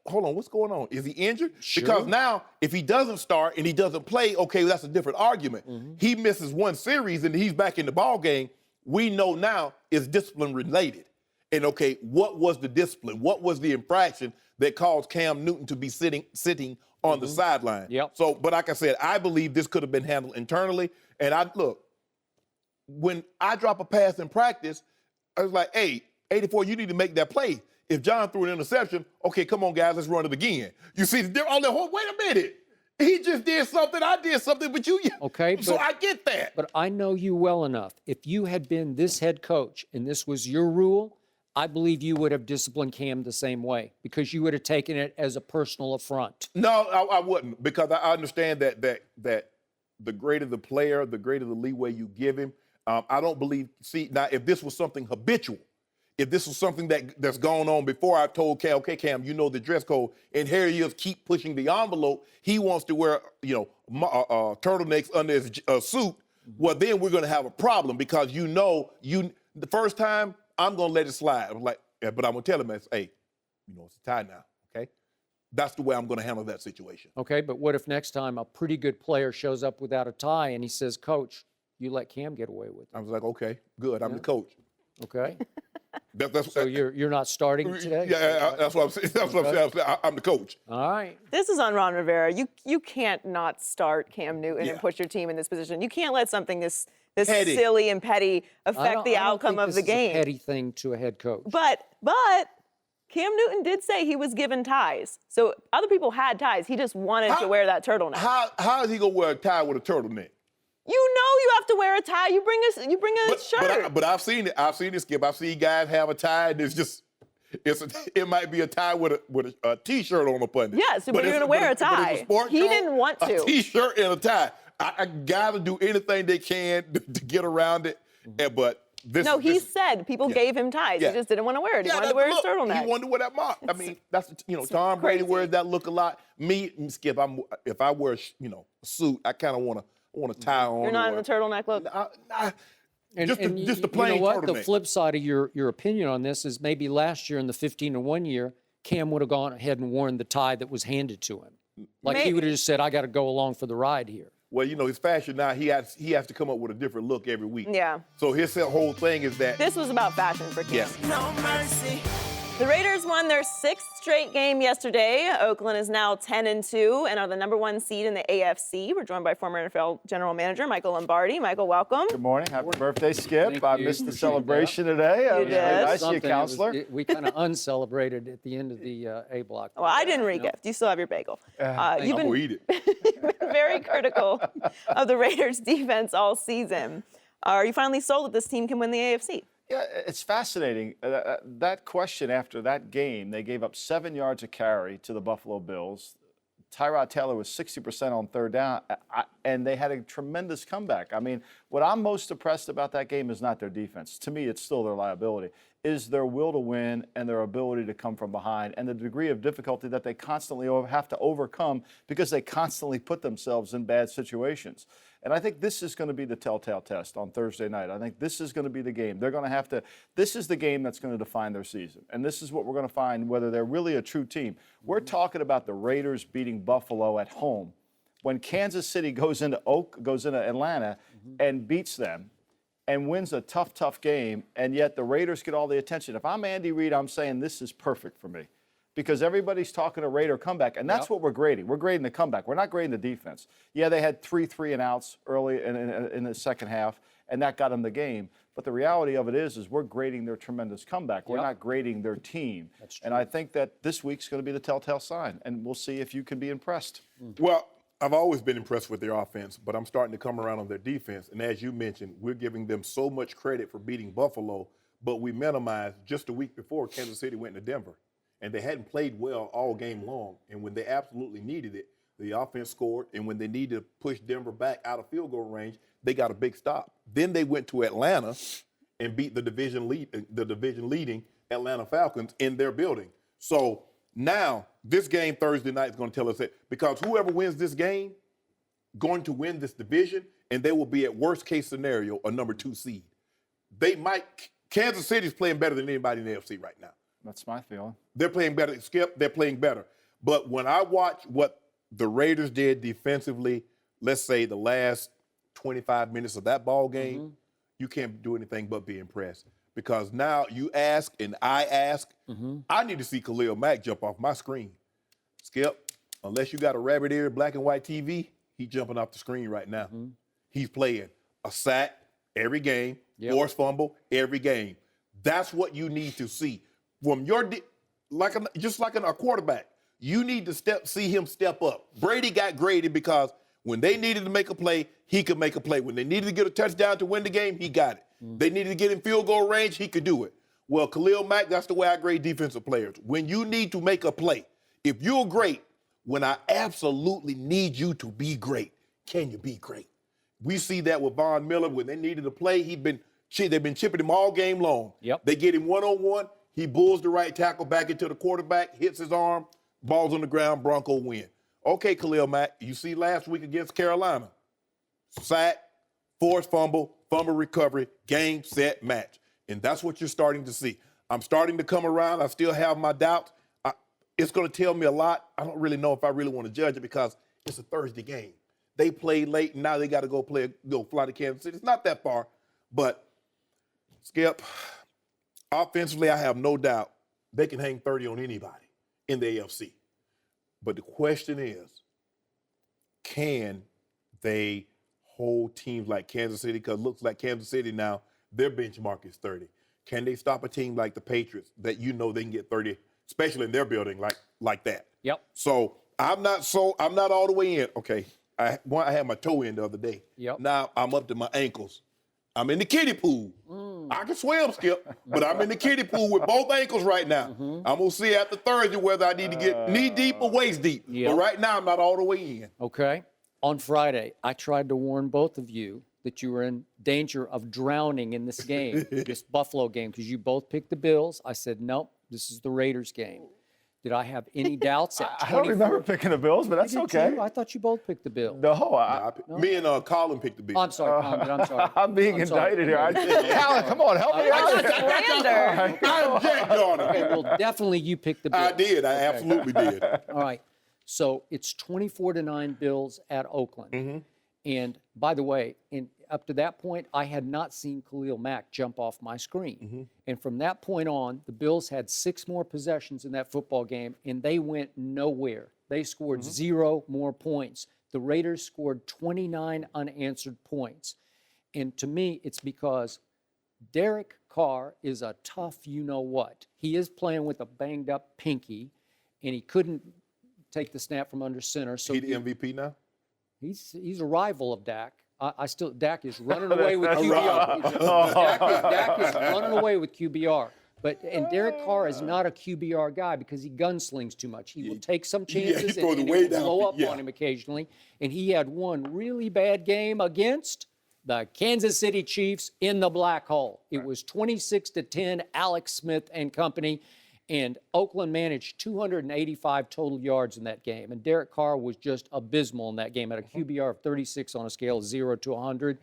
hold on, what's going on? Is he injured? Sure. Because now, if he doesn't start and he doesn't play, okay, that's a different argument. He misses one series and he's back in the ball game. We know now it's discipline-related. And, okay, what was the discipline? What was the infraction that caused Cam Newton to be sitting on the sideline? So, but like I said, I believe this could have been handled internally. And when I drop a pass in practice, I was like, hey, 84, you need to make that play. If John threw an interception, okay, come on, guys, let's run it again. You see, they're on the whole, wait a minute. He just did something, I did something, but you. Okay. So I get that. But I know you well enough. If you had been this head coach and this was your rule, I believe you would have disciplined Cam the same way because you would have taken it as a personal affront. No, I wouldn't, because I understand that the greater the player, the greater the leeway you give him. I don't believe, now if this was something habitual, if this was something that's gone on before I told Cam, okay, Cam, you know the dress code, and here he is, keep pushing the envelope. He wants to wear, turtlenecks under his suit. Well, then we're going to have a problem because the first time I'm going to let it slide. I'm like, but I'm going to tell him, hey, it's a tie now, okay? That's the way I'm going to handle that situation. Okay, but what if next time a pretty good player shows up without a tie and he says, Coach, you let Cam get away with it? I was like, okay, good. I'm the coach. Okay. So you're not starting today? Yeah, that's what I'm saying. That's what I'm saying. I'm the coach. All right. This is on Ron Rivera. You can't not start Cam Newton and put your team in this position. You can't let something this silly and petty affect the outcome of the game. It's a petty thing to a head coach. But Cam Newton did say he was given ties. So other people had ties. He just wanted to wear that turtleneck. How is he going to wear a tie with a turtleneck? You know you have to wear a tie. You bring a shirt. But I've seen it. I've seen it, Skip. I've seen guys have a tie, and it might be a tie with a T-shirt on up under. Yeah, so you're going to wear a tie. He didn't want to. A T-shirt and a tie. I got to do anything they can to get around it. But he said people gave him ties. He just didn't want to wear it. He wanted to wear his turtleneck. He wanted to wear that mark. I mean, that's Tom Brady wears that look a lot. Me, Skip, if I wear a suit, I kind of want to tie on. You're not in the turtleneck look. Just the plain turtleneck. The flip side of your opinion on this is maybe last year in the 15-1 year, Cam would have gone ahead and worn the tie that was handed to him. He would have just said, I got to go along for the ride here. Well, his fashion now, he has to come up with a different look every week. Yeah. So his whole thing is that. This was about fashion for Cam. Yes. No mercy. The Raiders won their 6th straight game yesterday. Oakland is now 10-2 and are the #1 seed in the AFC. We're joined by former NFL General Manager Michael Lombardi. Michael, welcome. Good morning. Happy birthday, Skip. Thank I you. missed the celebration today. You did. Nice of you, Something. Counselor. We kind of uncelebrated at the end of the A block. Well, I didn't re-gift. You still have your bagel. You've I'm been gonna eat it. very critical of the Raiders' defense all season. Are you finally sold that this team can win the AFC? Yeah, it's fascinating. That question after that game, they gave up 7 yards a carry to the Buffalo Bills. Tyrod Taylor was 60% on third down, and they had a tremendous comeback. I mean, what I'm most impressed about that game is not their defense. To me, it's still their liability, is their will to win and their ability to come from behind and the degree of difficulty that they constantly have to overcome because they constantly put themselves in bad situations. And I think this is going to be the telltale test on Thursday night. I think this is going to be the game. They're going to have to, this is the game that's going to define their season. And this is what we're going to find whether they're really a true team. We're talking about the Raiders beating Buffalo at home. When Kansas City goes into Atlanta and beats them and wins a tough game, and yet the Raiders get all the attention. If I'm Andy Reid, I'm saying this is perfect for me. Because everybody's talking a Raider comeback, and that's what we're grading. We're grading the comeback. We're not grading the defense. Yeah, they had 3 3-and-outs early in the second half, and that got them the game. But the reality of it is we're grading their tremendous comeback. We're not grading their team. That's true. And I think that this week's going to be the telltale sign, and we'll see if you can be impressed. Well, I've always been impressed with their offense, but I'm starting to come around on their defense. And as you mentioned, we're giving them so much credit for beating Buffalo, but we minimized just a week before Kansas City went to Denver. And they hadn't played well all game long. And when they absolutely needed it, the offense scored. And when they needed to push Denver back out of field goal range, they got a big stop. Then they went to Atlanta and beat the division leading Atlanta Falcons in their building. So now this game Thursday night is going to tell us that because whoever wins this game going to win this division, and they will be at worst case scenario a #2 seed. Kansas City's playing better than anybody in the AFC right now. That's my feeling. They're playing better. Skip, they're playing better. But when I watch what the Raiders did defensively, let's say the last 25 minutes of that ball game, you can't do anything but be impressed. Because now you ask and I ask, I need to see Khalil Mack jump off my screen. Skip, unless you got a rabbit ear black and white TV, he's jumping off the screen right now. He's playing a sack every game, forced fumble every game. That's what you need to see. From your just like a quarterback, you need to see him step up. Brady got graded because when they needed to make a play, he could make a play. When they needed to get a touchdown to win the game, he got it. They needed to get in field goal range, he could do it. Well, Khalil Mack, that's the way I grade defensive players. When you need to make a play, if you're great, when I absolutely need you to be great, can you be great? We see that with Von Miller. When they needed to play, they've been chipping him all game long. They get him one-on-one. He bulls the right tackle back into the quarterback, hits his arm, ball's on the ground, Bronco win. Okay, Khalil Mack, you see last week against Carolina. Sack, forced fumble, fumble recovery, game, set, match. And that's what you're starting to see. I'm starting to come around. I still have my doubts. It's going to tell me a lot. I don't really know if I really want to judge it because it's a Thursday game. They played late, and now they got to go fly to Kansas City. It's not that far, but Skip, offensively, I have no doubt they can hang 30 on anybody in the AFC. But the question is, can they hold teams like Kansas City? Because it looks like Kansas City now, their benchmark is 30. Can they stop a team like the Patriots that you know they can get 30, especially in their building like that? So I'm not all the way in. Okay, I had my toe in the other day. Now I'm up to my ankles. I'm in the kiddie pool. I can swim, Skip, but I'm in the kiddie pool with both ankles right now. I'm going to see after Thursday whether I need to get knee deep or waist deep. But right now, I'm not all the way in. Okay. On Friday, I tried to warn both of you that you were in danger of drowning in this game, this Buffalo game, because you both picked the Bills. I said, nope, this is the Raiders game. Did I have any doubts at 24? I don't remember picking the Bills, but that's okay. I thought you both picked the Bills. No, me and Colin picked the Bills. Oh, I'm sorry, Colin, I'm sorry. I'm being indicted here. Colin, come on, help me out. Slander. I object, Your Honor. Okay, well, definitely you picked the Bills. I did. I absolutely did. All right. So it's 24-9 Bills at Oakland. And by the way, up to that point, I had not seen Khalil Mack jump off my screen. And from that point on, the Bills had 6 more possessions in that football game, and they went nowhere. They scored 0 more points. The Raiders scored 29 unanswered points. And to me, it's because Derek Carr is a tough you-know-what. He is playing with a banged-up pinky, and he couldn't take the snap from under center. So He the MVP now? he's a rival of Dak. Dak is running away with QBR. Dak is running away with QBR. And Derek Carr is not a QBR guy because he gunslings too much. He will take some chances and it will blow up on him occasionally. And he had one really bad game against the Kansas City Chiefs in the black hole. It was 26-10, Alex Smith and company. And Oakland managed 285 total yards in that game. And Derek Carr was just abysmal in that game at a QBR of 36 on a scale of 0 to 100.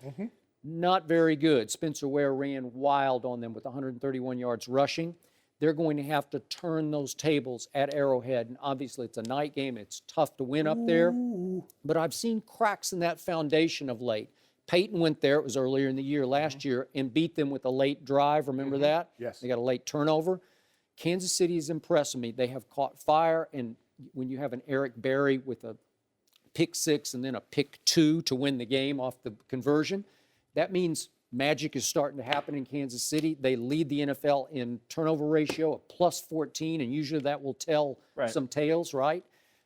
Not very good. Spencer Ware ran wild on them with 131 yards rushing. They're going to have to turn those tables at Arrowhead. And obviously, it's a night game. It's tough to win up there. But I've seen cracks in that foundation of late. Peyton went there. It was earlier in the year last year and beat them with a late drive. Remember that? Yes. They got a late turnover. Kansas City is impressing me. They have caught fire, and when you have an Eric Berry with a pick 6 and then a pick 2 to win the game off the conversion, that means magic is starting to happen in Kansas City. They lead the NFL in turnover ratio of +14, and usually that will tell some tales, right?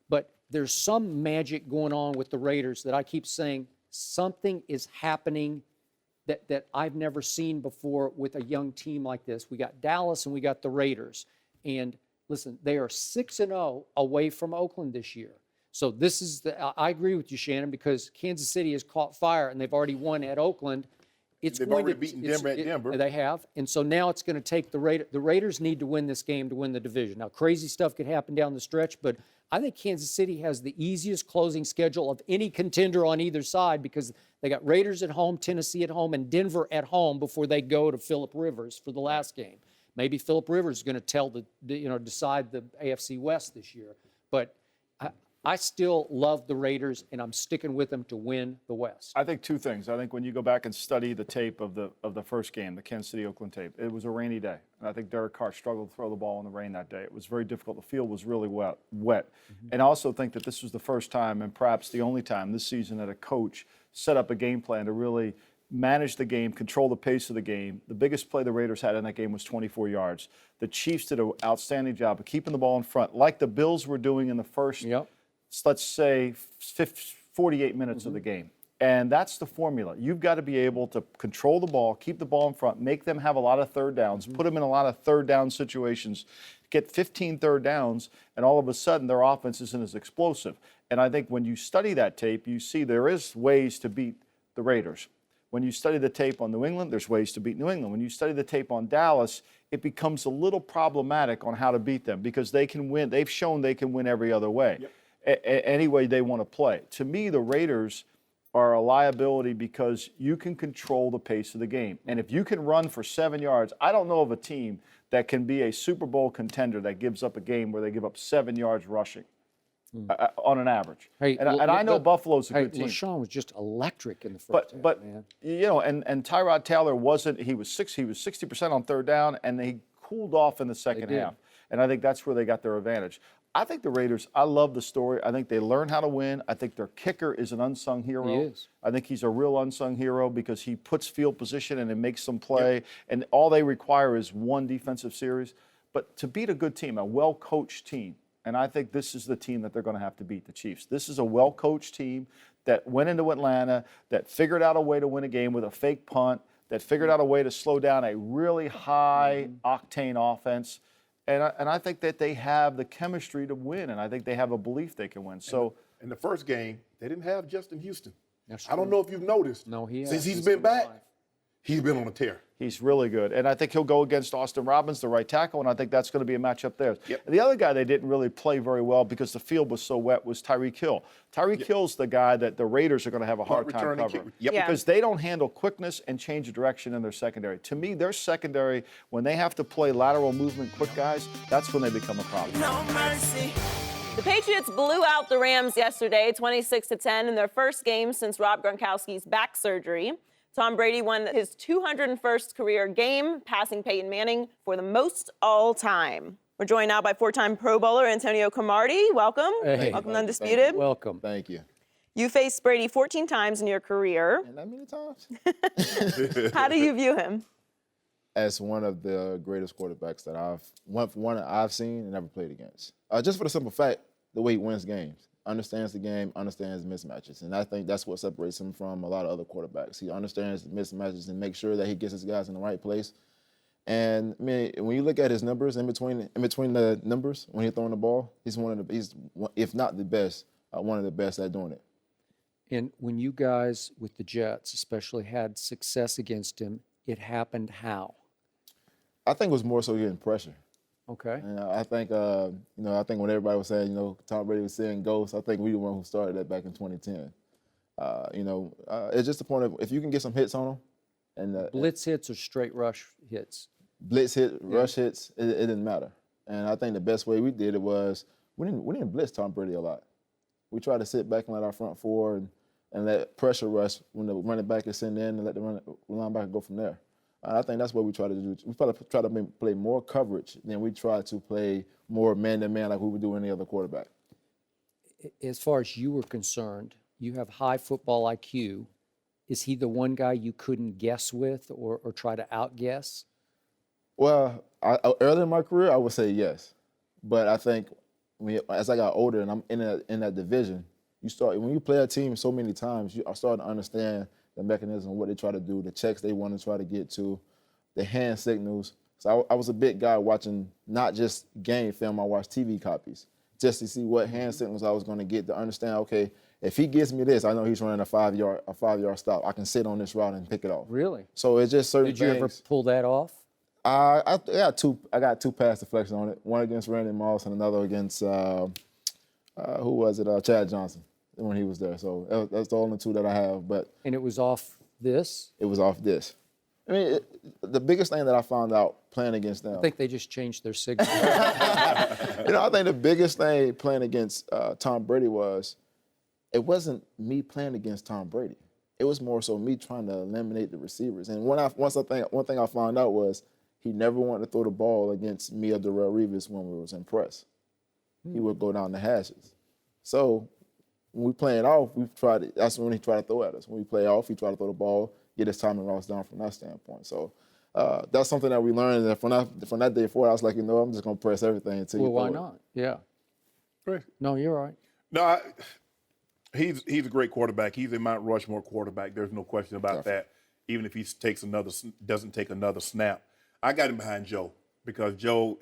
But there's some magic going on with the Raiders that I keep saying something is happening that I've never seen before with a young team like this. We got Dallas and we got the Raiders. And listen, they are 6-0 away from Oakland this year. So this is I agree with you, Shannon, because Kansas City has caught fire and they've already won at Oakland. They've already beaten Denver at Denver. They have. And so now it's going to take the Raiders need to win this game to win the division. Now, crazy stuff could happen down the stretch, but I think Kansas City has the easiest closing schedule of any contender on either side because they got Raiders at home, Tennessee at home, and Denver at home before they go to Phillip Rivers for the last game. Maybe Phillip Rivers is going to decide the AFC West this year. But I still love the Raiders, and I'm sticking with them to win the West. I think 2 things. I think when you go back and study the tape of the first game, the Kansas City-Oakland tape, it was a rainy day. And I think Derek Carr struggled to throw the ball in the rain that day. It was very difficult. The field was really wet. And I also think that this was the first time, and perhaps the only time this season, that a coach set up a game plan to really manage the game, control the pace of the game. The biggest play the Raiders had in that game was 24 yards. The Chiefs did an outstanding job of keeping the ball in front, like the Bills were doing in the first let's say 48 minutes of the game. And that's the formula. You've got to be able to control the ball, keep the ball in front, make them have a lot of third downs, put them in a lot of third down situations, get 15 third downs, and all of a sudden their offense isn't as explosive. And I think when you study that tape, you see there is ways to beat the Raiders. When you study the tape on New England, there's ways to beat New England. When you study the tape on Dallas, it becomes a little problematic on how to beat them because they can win. They've shown they can win every other way. Any way they want to play. To me, the Raiders are a liability because you can control the pace of the game. And if you can run for 7 yards, I don't know of a team that can be a Super Bowl contender that gives up a game where they give up 7 yards rushing on an average. Hey, and I know Buffalo's a good team. LaShawn was just electric in the first half, man. You know, and Tyrod Taylor wasn't. He was 60% on third down, and they cooled off in the second half. And I think that's where they got their advantage. I think the Raiders, I love the story. I think they learn how to win. I think their kicker is an unsung hero. He is. I think he's a real unsung hero because he puts field position and it makes them play. And all they require is one defensive series. But to beat a good team, a well-coached team, and I think this is the team that they're going to have to beat, the Chiefs. This is a well-coached team that went into Atlanta, that figured out a way to win a game with a fake punt, that figured out a way to slow down a really high-octane offense. And I think that they have the chemistry to win, and I think they have a belief they can win. So in the first game, they didn't have Justin Houston. That's I don't know if you've noticed. No, he has. Since he's been back, he's been on a tear. He's really good. And I think he'll go against Austin Robbins, the right tackle, and I think that's going to be a matchup there. And the other guy they didn't really play very well because the field was so wet was Tyreek Hill. Tyreek Hill's the guy that the Raiders are going to have a hard time covering. Because they don't handle quickness and change of direction in their secondary. To me, their secondary, when they have to play lateral movement quick guys, that's when they become a problem. No mercy. The Patriots blew out the Rams yesterday, 26-10, in their first game since Rob Gronkowski's back surgery. Tom Brady won his 201st career game, passing Peyton Manning for the most all time. We're joined now by 4-time Pro Bowler Antonio Cromartie. Welcome. Hey. Welcome to Undisputed. Welcome. Thank you. You faced Brady 14 times in your career. And that many times? How do you view him? As one of the greatest quarterbacks that I've seen and never played against. Just for the simple fact, the way he wins games. Understands the game, understands mismatches. And I think that's what separates him from a lot of other quarterbacks. He understands the mismatches and makes sure that he gets his guys in the right place. And I mean, when you look at his numbers in between the numbers when he's throwing the ball, he's if not the best, one of the best at doing it. And when you guys with the Jets especially had success against him, it happened how? I think it was more so getting pressure. Okay. And I think, I think when everybody was saying, Tom Brady was seeing ghosts, I think we were the one who started that back in 2010. It's just the point of if you can get some hits on them, and Blitz hits or straight rush hits? Blitz hit, rush hits, it didn't matter. And I think the best way we did it was we didn't blitz Tom Brady a lot. We tried to sit back and let our front four and let pressure rush when the running back is sitting in and let the linebacker go from there. I think that's what we try to do. We try to play more coverage than we try to play more man-to-man like we would do any other quarterback. As far as you were concerned, you have high football IQ. Is he the one guy you couldn't guess with or try to outguess? Well, early in my career, I would say yes. But I think as I got older and I'm in that division, when you play a team so many times, I started to understand the mechanism, what they try to do, the checks they want to try to get to, the hand signals. So I was a big guy watching not just game film, I watched TV copies just to see what hand signals I was going to get to understand, okay, if he gives me this, I know he's running a 5-yard stop. I can sit on this route and pick it off. Really? So it's just certain things. Did you ever pull that off? I got two pass deflections on it. One against Randy Moss and another against who was it? Chad Johnson when he was there. So that's the only two that I have. And it was off this? It was off this. I mean, the biggest thing that I found out playing against them. I think they just changed their signal. I think the biggest thing playing against Tom Brady was it wasn't me playing against Tom Brady. It was more so me trying to eliminate the receivers. And one thing I found out was he never wanted to throw the ball against me or Darrelle Revis when we was in press. He would go down the hashes. So when we play it off, that's when he tried to throw at us. When we play off, he tried to throw the ball, get his timing routes down from that standpoint. So that's something that we learned. And from that day forward, I was like, I'm just going to press everything until you Well, throw why not? Yeah. Right. No, you're right. No, he's a great quarterback. He's a Mount Rushmore quarterback. There's no question about that. Even if he doesn't take another snap. I got him behind Joe because Joe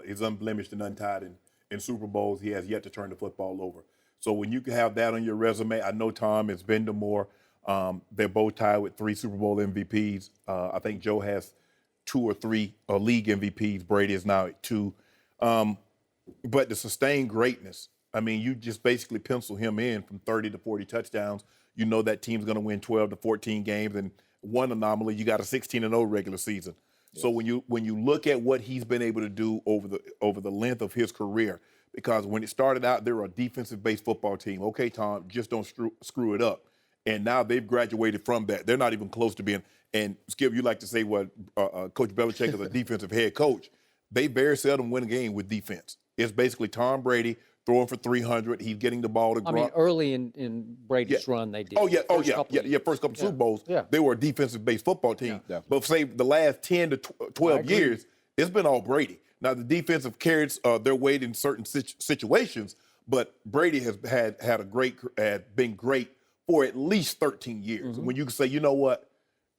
is unblemished and untied in Super Bowls. He has yet to turn the football over. So when you can have that on your resume, I know Tom has been to more. They're both tied with 3 Super Bowl MVPs. I think Joe has 2 or 3 league MVPs. Brady is now at 2. But the sustained greatness, I mean, you just basically pencil him in from 30 to 40 touchdowns. You know that team's going to win 12 to 14 games. And one anomaly, you got a 16-0 regular season. Yes. So when you look at what he's been able to do over the length of his career, because when it started out, they were a defensive-based football team. Okay, Tom, just don't screw it up. And now they've graduated from that. They're not even close to being. And Skip, you like to say what Coach Belichick is a defensive head coach. They very seldom win a game with defense. It's basically Tom Brady throwing for 300. He's getting the ball to Gronk. I mean, early in Brady's run, they did. First couple Super Bowls, they were a defensive-based football team. Yeah. But say the last 10 to 12 years, it's been all Brady. Now, the defensive carries their weight in certain situations, but Brady has been great for at least 13 years. Mm-hmm. When you can say, you know what,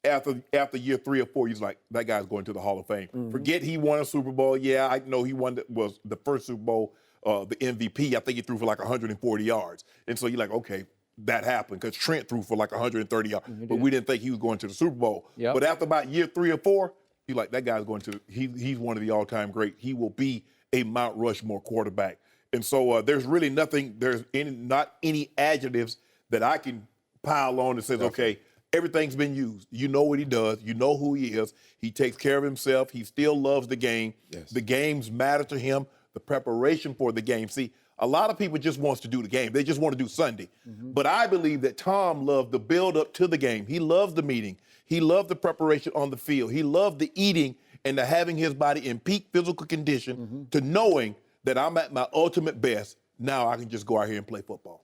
after year 3 or 4, he's like, that guy's going to the Hall of Fame. Mm-hmm. Forget he won a Super Bowl. Yeah, I know he was the first Super Bowl, the MVP. I think he threw for like 140 yards. And so you're like, okay, that happened because Trent threw for like 130 yards. Mm-hmm. But we didn't think he was going to the Super Bowl. Yep. But after about year 3 or 4, you're like, that guy's going to he's one of the all-time great. He will be a Mount Rushmore quarterback. And so there's really nothing, not any adjectives that I can pile on that says, okay, everything's been used. You know what he does. You know who he is. He takes care of himself. He still loves the game. Yes. The games matter to him. The preparation for the game. See, A lot of people just wants to do the game. They just want to do Sunday. But I believe that Tom loved the build up to the game. He loved the meeting. He loved the preparation on the field. He loved the eating and the having his body in peak physical condition to knowing that I'm at my ultimate best. Now I can just go out here and play football.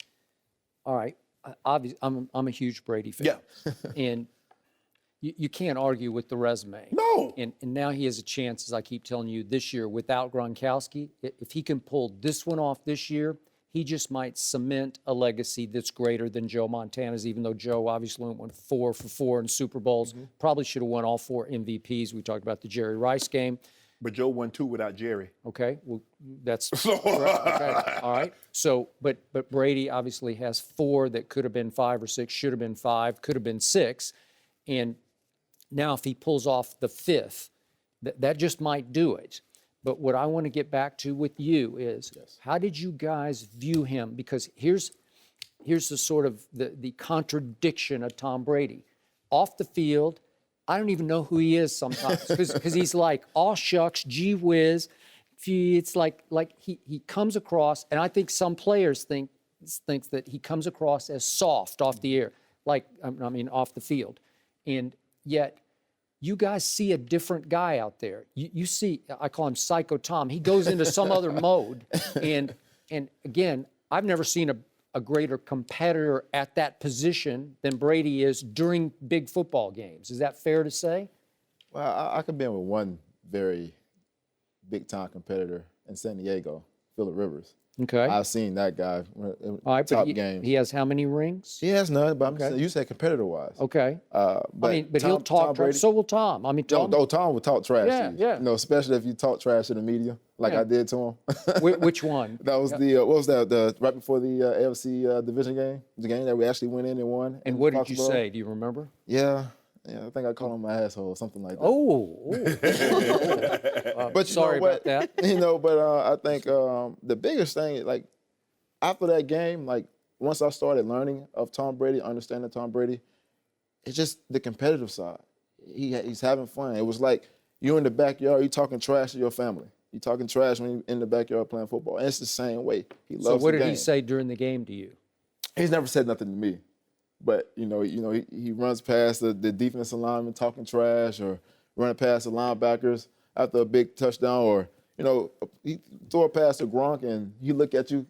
All right. Obviously, I'm a huge Brady fan. Yeah. And you can't argue with the resume. No. And now he has a chance, as I keep telling you, this year without Gronkowski. If he can pull this one off this year, he just might cement a legacy that's greater than Joe Montana's, even though Joe obviously went 4 for 4 in Super Bowls. Probably should have won all 4 MVPs. We talked about the Jerry Rice game. But Joe won 2 without Jerry. Okay, well, that's okay. All right. So, but Brady obviously has 4 that could have been 5 or 6, should have been 5, could have been 6, and now if he pulls off the 5th, that just might do it. But what I want to get back to with you is, how did you guys view him? Because here's the sort of the contradiction of Tom Brady. Off the field, I don't even know who he is sometimes because he's like, aw shucks, gee whiz. It's like he comes across, and I think some players thinks that he comes across as soft off the air, off the field. And yet, you guys see a different guy out there. You see, I call him Psycho Tom. He goes into some other mode. And again, I've never seen a greater competitor at that position than Brady is during big football games. Is that fair to say? Well, I could be with one very big-time competitor in San Diego, Phillip Rivers. Okay. I've seen that guy in All right, top but games. he has how many rings? He has none, but I'm just saying, you said competitor-wise. Okay. But he'll talk trash. So will Tom. Tom will talk trash Yeah, to you. yeah. You know, especially if you talk trash to the media, like Yeah. I did to him. Which one? That was what was that? Right before the AFC division game, the game that we actually went in and won. And what did you say? Do you remember? Yeah, I think I called him my asshole, something like that. But sorry about that. But I think the biggest thing, like after that game, like once I started learning of Tom Brady, understanding Tom Brady, it's just the competitive side. He's having fun. It was like you in the backyard, you talking trash to your family. You talking trash when you're in the backyard playing football. And it's the same way. He loves the game. So what did he say during the game to you? He's never said nothing to me. But, he runs past the defensive lineman talking trash or running past the linebackers after a big touchdown or, he throw a pass to Gronk and he look at you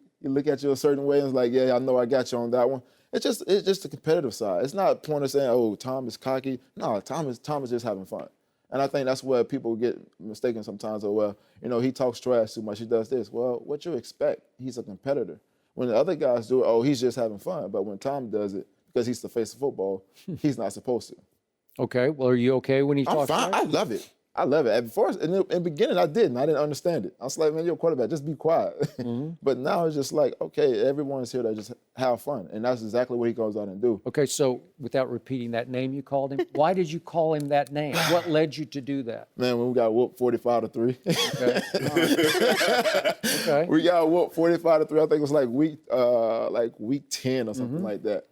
a certain way and it's like, yeah, I know I got you on that one. It's just the competitive side. It's not a point of saying, oh, Tom is cocky. No, Tom is just having fun. And I think that's where people get mistaken sometimes. Oh, well, he talks trash too much. He does this. Well, what you expect? He's a competitor. When the other guys do it, oh, he's just having fun. But when Tom does it, because he's the face of football, he's not supposed to. Okay. Well, are you okay when he talks I'm fine. trash? I love it. At first, in the beginning, I didn't understand it. I was like, man, you're a quarterback. Just be quiet. But now it's just like, okay, everyone's here to just have fun. And that's exactly what he goes out and do. Okay, so without repeating that name you called him, why did you call him that name? What led you to do that? Man, when we got whooped 45-3. Okay. Okay. We got whooped 45-3. I think it was like week 10 or something like that.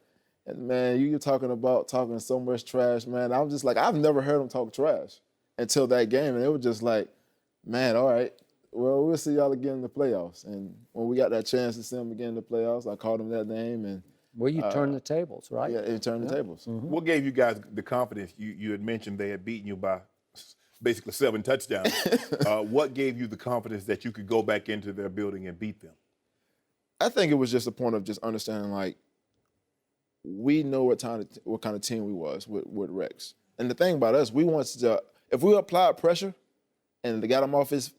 And man, you're talking so much trash, man. I'm just like, I've never heard him talk trash until that game. And it was just like, man, all right, well, we'll see y'all again in the playoffs. And when we got that chance to see him again in the playoffs, I called him that name. And well, you turned the tables, right? Yeah, it turned the tables. What gave you guys the confidence? You had mentioned they had beaten you by basically 7 touchdowns. What gave you the confidence that you could go back into their building and beat them? I think it was just a point of just understanding, like, we know what kind of team we was with Rex. And the thing about us, we wanted to, if we applied pressure and they got him off his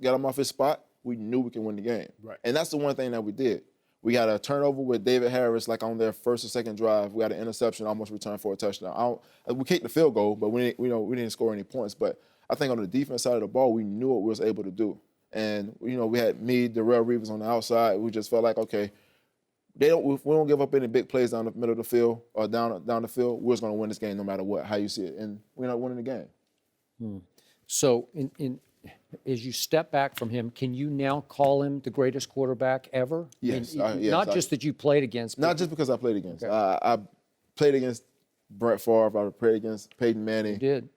spot, we knew we could win the game. Right. And that's the one thing that we did. We got a turnover with David Harris, like on their first or second drive. We got an interception, almost returned for a touchdown. We kicked the field goal, but we didn't score any points. But I think on the defense side of the ball, we knew what we was able to do. And we had Darrell Reeves on the outside. We just felt like, okay, we don't give up any big plays down the middle of the field or down the field. We're just going to win this game no matter what, how you see it. And we're not winning the game. So as you step back from him, can you now call him the greatest quarterback ever? Yes. Not just that you played against. Not just because I played against. Okay. I played against Brett Favre. I played against Peyton Manning. You did.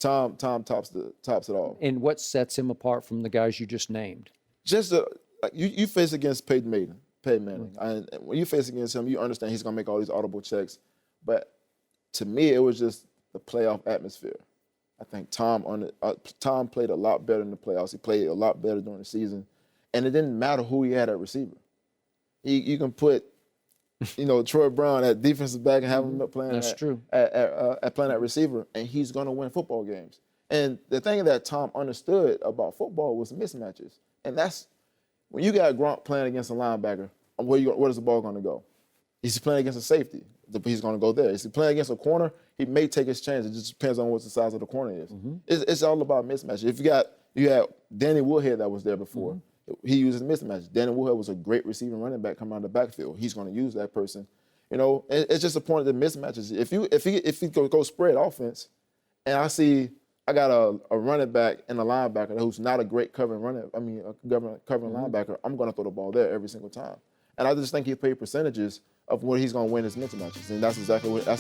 Tom tops it all. And what sets him apart from the guys you just named? Just like you face against Peyton Manning. And when you face against him, you understand he's going to make all these audible checks. But to me, it was just the playoff atmosphere. I think Tom played a lot better in the playoffs. He played a lot better during the season. And it didn't matter who he had at receiver. You can put, Troy Brown at defensive back and have him playing playing at receiver, and he's going to win football games. And the thing that Tom understood about football was mismatches. And that's when you got Gronk playing against a linebacker, where is the ball going to go? He's playing against a safety. He's going to go there. He's playing against a corner. He may take his chance. It just depends on what the size of the corner is. It's all about mismatches. If you had Danny Woodhead that was there before. He uses mismatches. Danny Woodhead was a great receiving running back coming out of the backfield. He's going to use that person. It's just a point of the mismatches. If he go spread offense, and I got a running back and a linebacker who's not a great covering linebacker, I'm going to throw the ball there every single time. And I just think he played percentages of what he's going to win his mismatches, and that's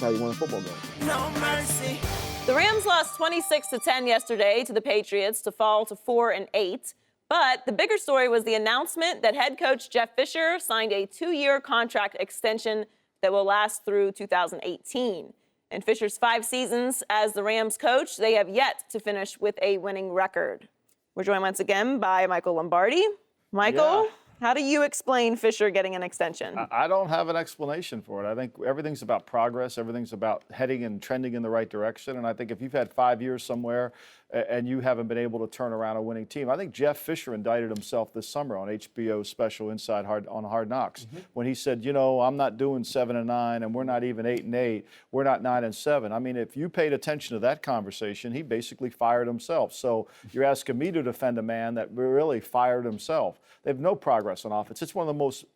how you win a football game. No mercy. The Rams lost 26-10 yesterday to the Patriots to fall to 4-8. But the bigger story was the announcement that head coach Jeff Fisher signed a 2-year contract extension that will last through 2018. In Fisher's 5 seasons as the Rams coach, they have yet to finish with a winning record. We're joined once again by Michael Lombardi. Michael, how do you explain Fisher getting an extension? I don't have an explanation for it. I think everything's about progress. Everything's about heading and trending in the right direction. And I think if you've had 5 years somewhere and you haven't been able to turn around a winning team, I think Jeff Fisher indicted himself this summer on HBO's special Inside Hard Knocks when he said, I'm not doing 7-9 and we're not even 8-8. We're not 9-7. I mean, if you paid attention to that conversation, he basically fired himself. So you're asking me to defend a man that really fired himself. They have no progress on offense. It's one of the most,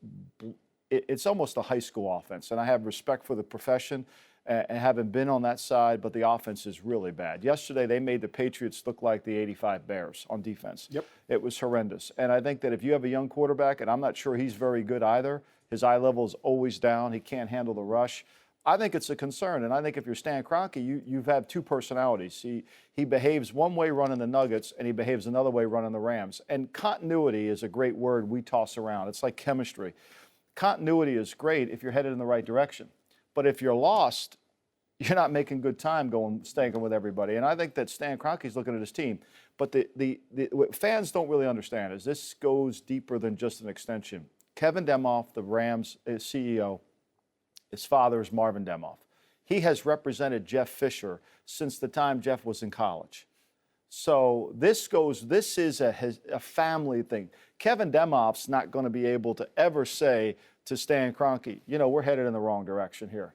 it's almost a high school offense. And I have respect for the profession and having been on that side, but the offense is really bad. Yesterday, they made the Patriots look like the '85 Bears on defense. Yep. It was horrendous. And I think that if you have a young quarterback, and I'm not sure he's very good either, his eye level is always down. He can't handle the rush. I think it's a concern. And I think if you're Stan Kroenke, you've had two personalities. He behaves one way running the Nuggets, and he behaves another way running the Rams. And continuity is a great word we toss around. It's like chemistry. Continuity is great if you're headed in the right direction. But if you're lost, you're not making good time staying with everybody. And I think that Stan Kroenke's looking at his team. But what fans don't really understand is this goes deeper than just an extension. Kevin Demoff, the Rams CEO, his father is Marvin Demoff. He has represented Jeff Fisher since the time Jeff was in college. So this is a family thing. Kevin Demoff's not going to be able to ever say to Stan Kroenke, we're headed in the wrong direction here.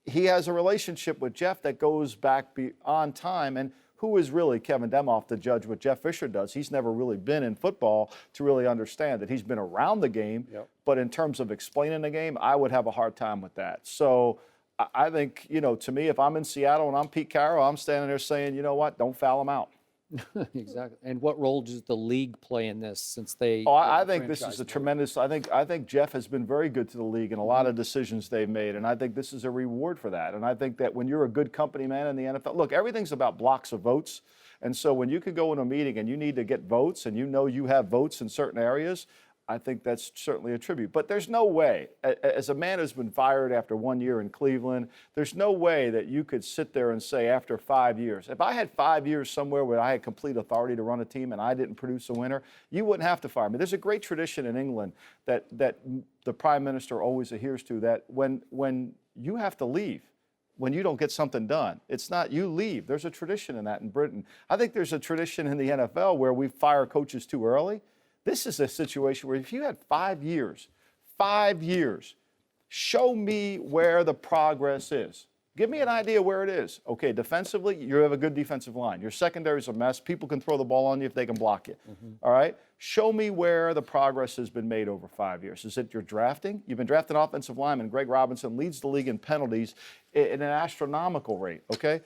He has a relationship with Jeff that goes back beyond time. And who is really Kevin Demoff to judge what Jeff Fisher does? He's never really been in football to really understand that. He's been around the game, but in terms of explaining the game, I would have a hard time with that. So I think, to me, if I'm in Seattle and I'm Pete Carroll, I'm standing there saying, you know what, don't foul him out. Exactly. And what role does the league play in this since they? Oh, I think this is a tremendous. I think Jeff has been very good to the league in a lot of decisions they've made, and I think this is a reward for that. And I think that when you're a good company man in the NFL, look, everything's about blocks of votes, and so when you can go in a meeting and you need to get votes, and you have votes in certain areas, I think that's certainly a tribute. But there's no way, as a man who's been fired after 1 year in Cleveland, there's no way that you could sit there and say after 5 years, if I had 5 years somewhere where I had complete authority to run a team and I didn't produce a winner, you wouldn't have to fire me. There's a great tradition in England that the prime minister always adheres to, that when you have to leave, when you don't get something done, it's not you leave. There's a tradition in that in Britain. I think there's a tradition in the NFL where we fire coaches too early. This is a situation where if you had 5 years, show me where the progress is. Give me an idea where it is. Okay, defensively, you have a good defensive line. Your secondary is a mess. People can throw the ball on you if they can block you. All right? Show me where the progress has been made over 5 years. Is it your drafting? You've been drafting offensive lineman. Greg Robinson leads the league in penalties at an astronomical rate, okay?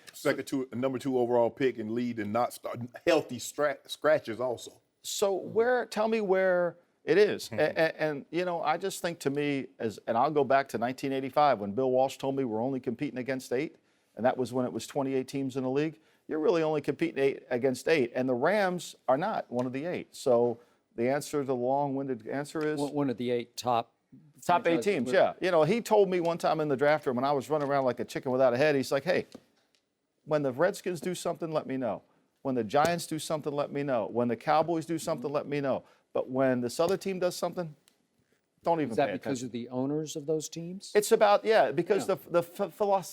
Number 2 overall pick and lead and not start healthy scratches also. So tell me where it is. And I just think to me, and I'll go back to 1985 when Bill Walsh told me we're only competing against 8, and that was when it was 28 teams in the league. You're really only competing against 8, and the Rams are not one of the 8. So The answer, the long-winded answer is? One of the 8 top 8 franchises teams, with- yeah. You know, he told me one time in the draft room when I was running around like a chicken without a head, he's like, hey, when the Redskins do something, let me know. When the Giants do something, let me know. When the Cowboys do something, let me know. But when this other team does something, don't even Is pay that because attention. of the owners of those teams? It's about, because the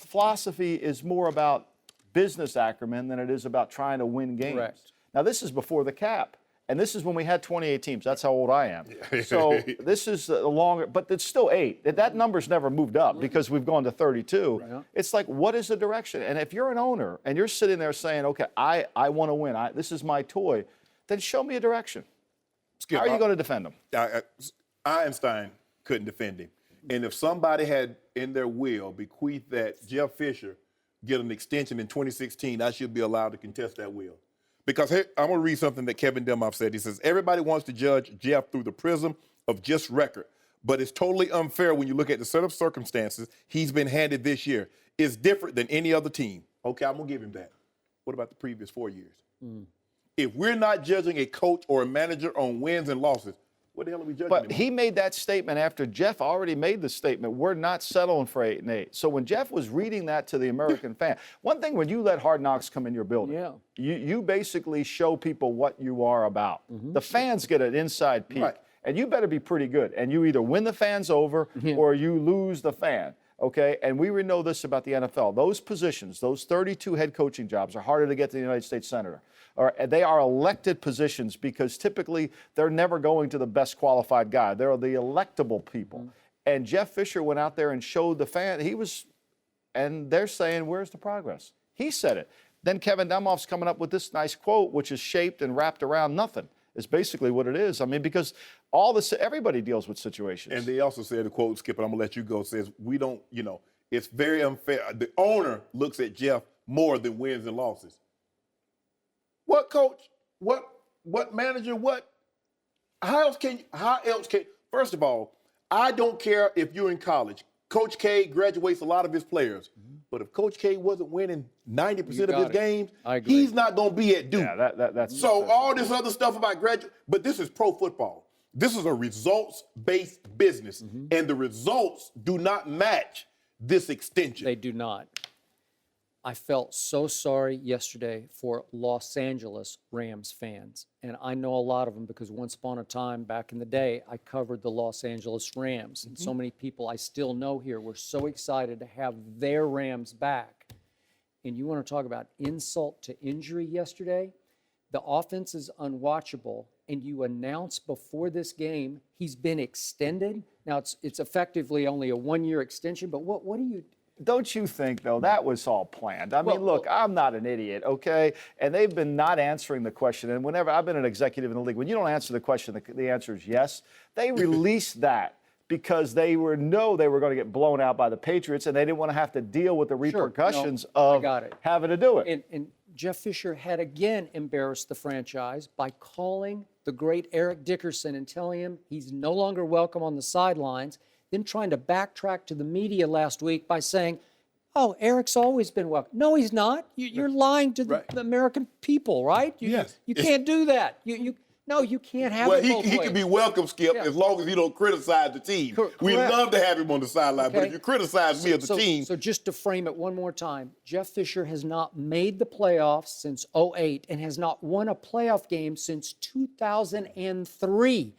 philosophy is more about business acumen than it is about trying to win games. Correct. Now, this is before the cap. And this is when we had 28 teams. That's how old I am. So this is a longer, but it's still 8. That number's never moved up because we've gone to 32. Right. It's like, what is the direction? And if you're an owner and you're sitting there saying, okay, I want to win, this is my toy, then show me a direction. Skip, How are you going to defend them? Einstein couldn't defend him. And if somebody had in their will bequeathed that Jeff Fisher get an extension in 2016, I should be allowed to contest that will. Because here, I'm going to read something that Kevin Demoff said. He says, everybody wants to judge Jeff through the prism of just record, but it's totally unfair when you look at the set of circumstances he's been handed this year. It's different than any other team. Okay, I'm going to give him that. What about the previous 4 years? If we're not judging a coach or a manager on wins and losses, what the hell are we judging But him on? he made that statement after Jeff already made the statement, we're not settling for 8-8. So when Jeff was reading that to the American fan, one thing when you let Hard Knocks come in your building, Yeah. you basically show people what you are about. The fans get an inside peek. Right. And you better be pretty good. And you either win the fans over or you lose the fan. Okay, and we know this about the NFL. Those positions, those 32 head coaching jobs are harder to get than the United States Senator. They are elected positions because typically they're never going to the best qualified guy. They're the electable people. And Jeff Fisher went out there and showed the fan, and they're saying, where's the progress? He said it. Then Kevin Demoff's coming up with this nice quote, which is shaped and wrapped around nothing. Is basically what it is. I mean, because everybody deals with situations. And they also said, the quote, Skip, and I'm going to let you go, says, we don't, it's very unfair. The owner looks at Jeff more than wins and losses. What coach, what manager, how else can, first of all, I don't care if you're in college. Coach K graduates a lot of his players. But if Coach K wasn't winning 90% of his games, he's not going to be at Duke. Yeah, that's so all this other stuff about graduate, but this is pro football. This is a results-based business, and the results do not match this extension. They do not. I felt so sorry yesterday for Los Angeles Rams fans. And I know a lot of them because once upon a time, back in the day, I covered the Los Angeles Rams. And so many people I still know here were so excited to have their Rams back. And you want to talk about insult to injury yesterday? The offense is unwatchable, and you announce before this game he's been extended. Now, it's effectively only a one-year extension, but what do you... Don't you think, though, that was all planned? I mean, look, I'm not an idiot, okay? And they've been not answering the question. And whenever I've been an executive in the league, when you don't answer the question, the answer is yes. They released that because they know they were going to get blown out by the Patriots, and they didn't want to have to deal with the repercussions of having to do it. And Jeff Fisher had again embarrassed the franchise by calling the great Eric Dickerson and telling him he's no longer welcome on the sidelines, then trying to backtrack to the media last week by saying, oh, Eric's always been welcome. No, he's not. You're lying to the American people, right? You can't do that. No, you can't have it both he ways. can be welcome, Skip, as long as he don't criticize the team. We love to have him on the sideline, but if you criticize me as a team. So just to frame it one more time, Jeff Fisher has not made the playoffs since 2008 and has not won a playoff game since 2003.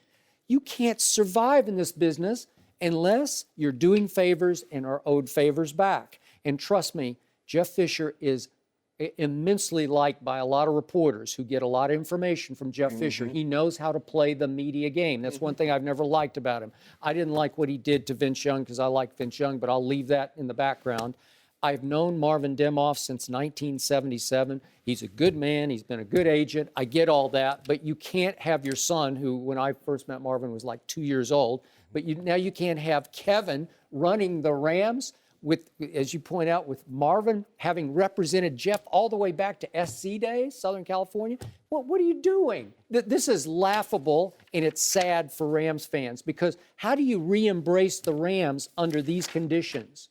You can't survive in this business unless you're doing favors and are owed favors back. And trust me, Jeff Fisher is immensely liked by a lot of reporters who get a lot of information from Jeff Fisher. He knows how to play the media game. That's one thing I've never liked about him. I didn't like what he did to Vince Young because I like Vince Young, but I'll leave that in the background. I've known Marvin Demoff since 1977. He's a good man. He's been a good agent. I get all that, but you can't have your son, who when I first met Marvin was like 2 years old, but now you can't have Kevin running the Rams with, as you point out, with Marvin having represented Jeff all the way back to SC days, Southern California. What are you doing? This is laughable, and it's sad for Rams fans because how do you re-embrace the Rams under these conditions?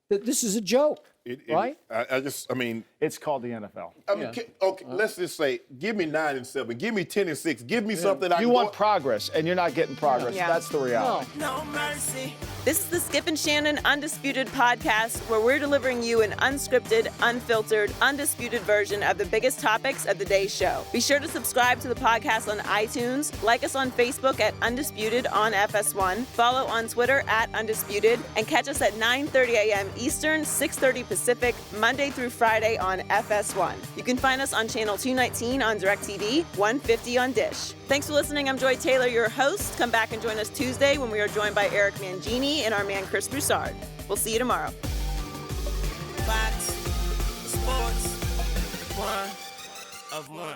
This is a joke, right? I mean, it's called the NFL. I mean, okay, let's just say, give me 9-7, give me 10-6, give me something I You can want go. progress, and you're not getting progress. Yeah. That's the reality. No mercy. This is the Skip and Shannon Undisputed podcast, where we're delivering you an unscripted, unfiltered, undisputed version of the biggest topics of the day's show. Be sure to subscribe to the podcast on iTunes, like us on Facebook at Undisputed on FS1, follow on Twitter at Undisputed, and catch us at 9:30 a.m. Eastern, 6:30 Pacific, Monday through Friday on FS1. You can find us on channel 219 on DirecTV, 150 on Dish. Thanks for listening. I'm Joy Taylor, your host. Come back and join us Tuesday when we are joined by Eric Mangini and our man Chris Broussard. We'll see you tomorrow. Fox Sports 1 of 1.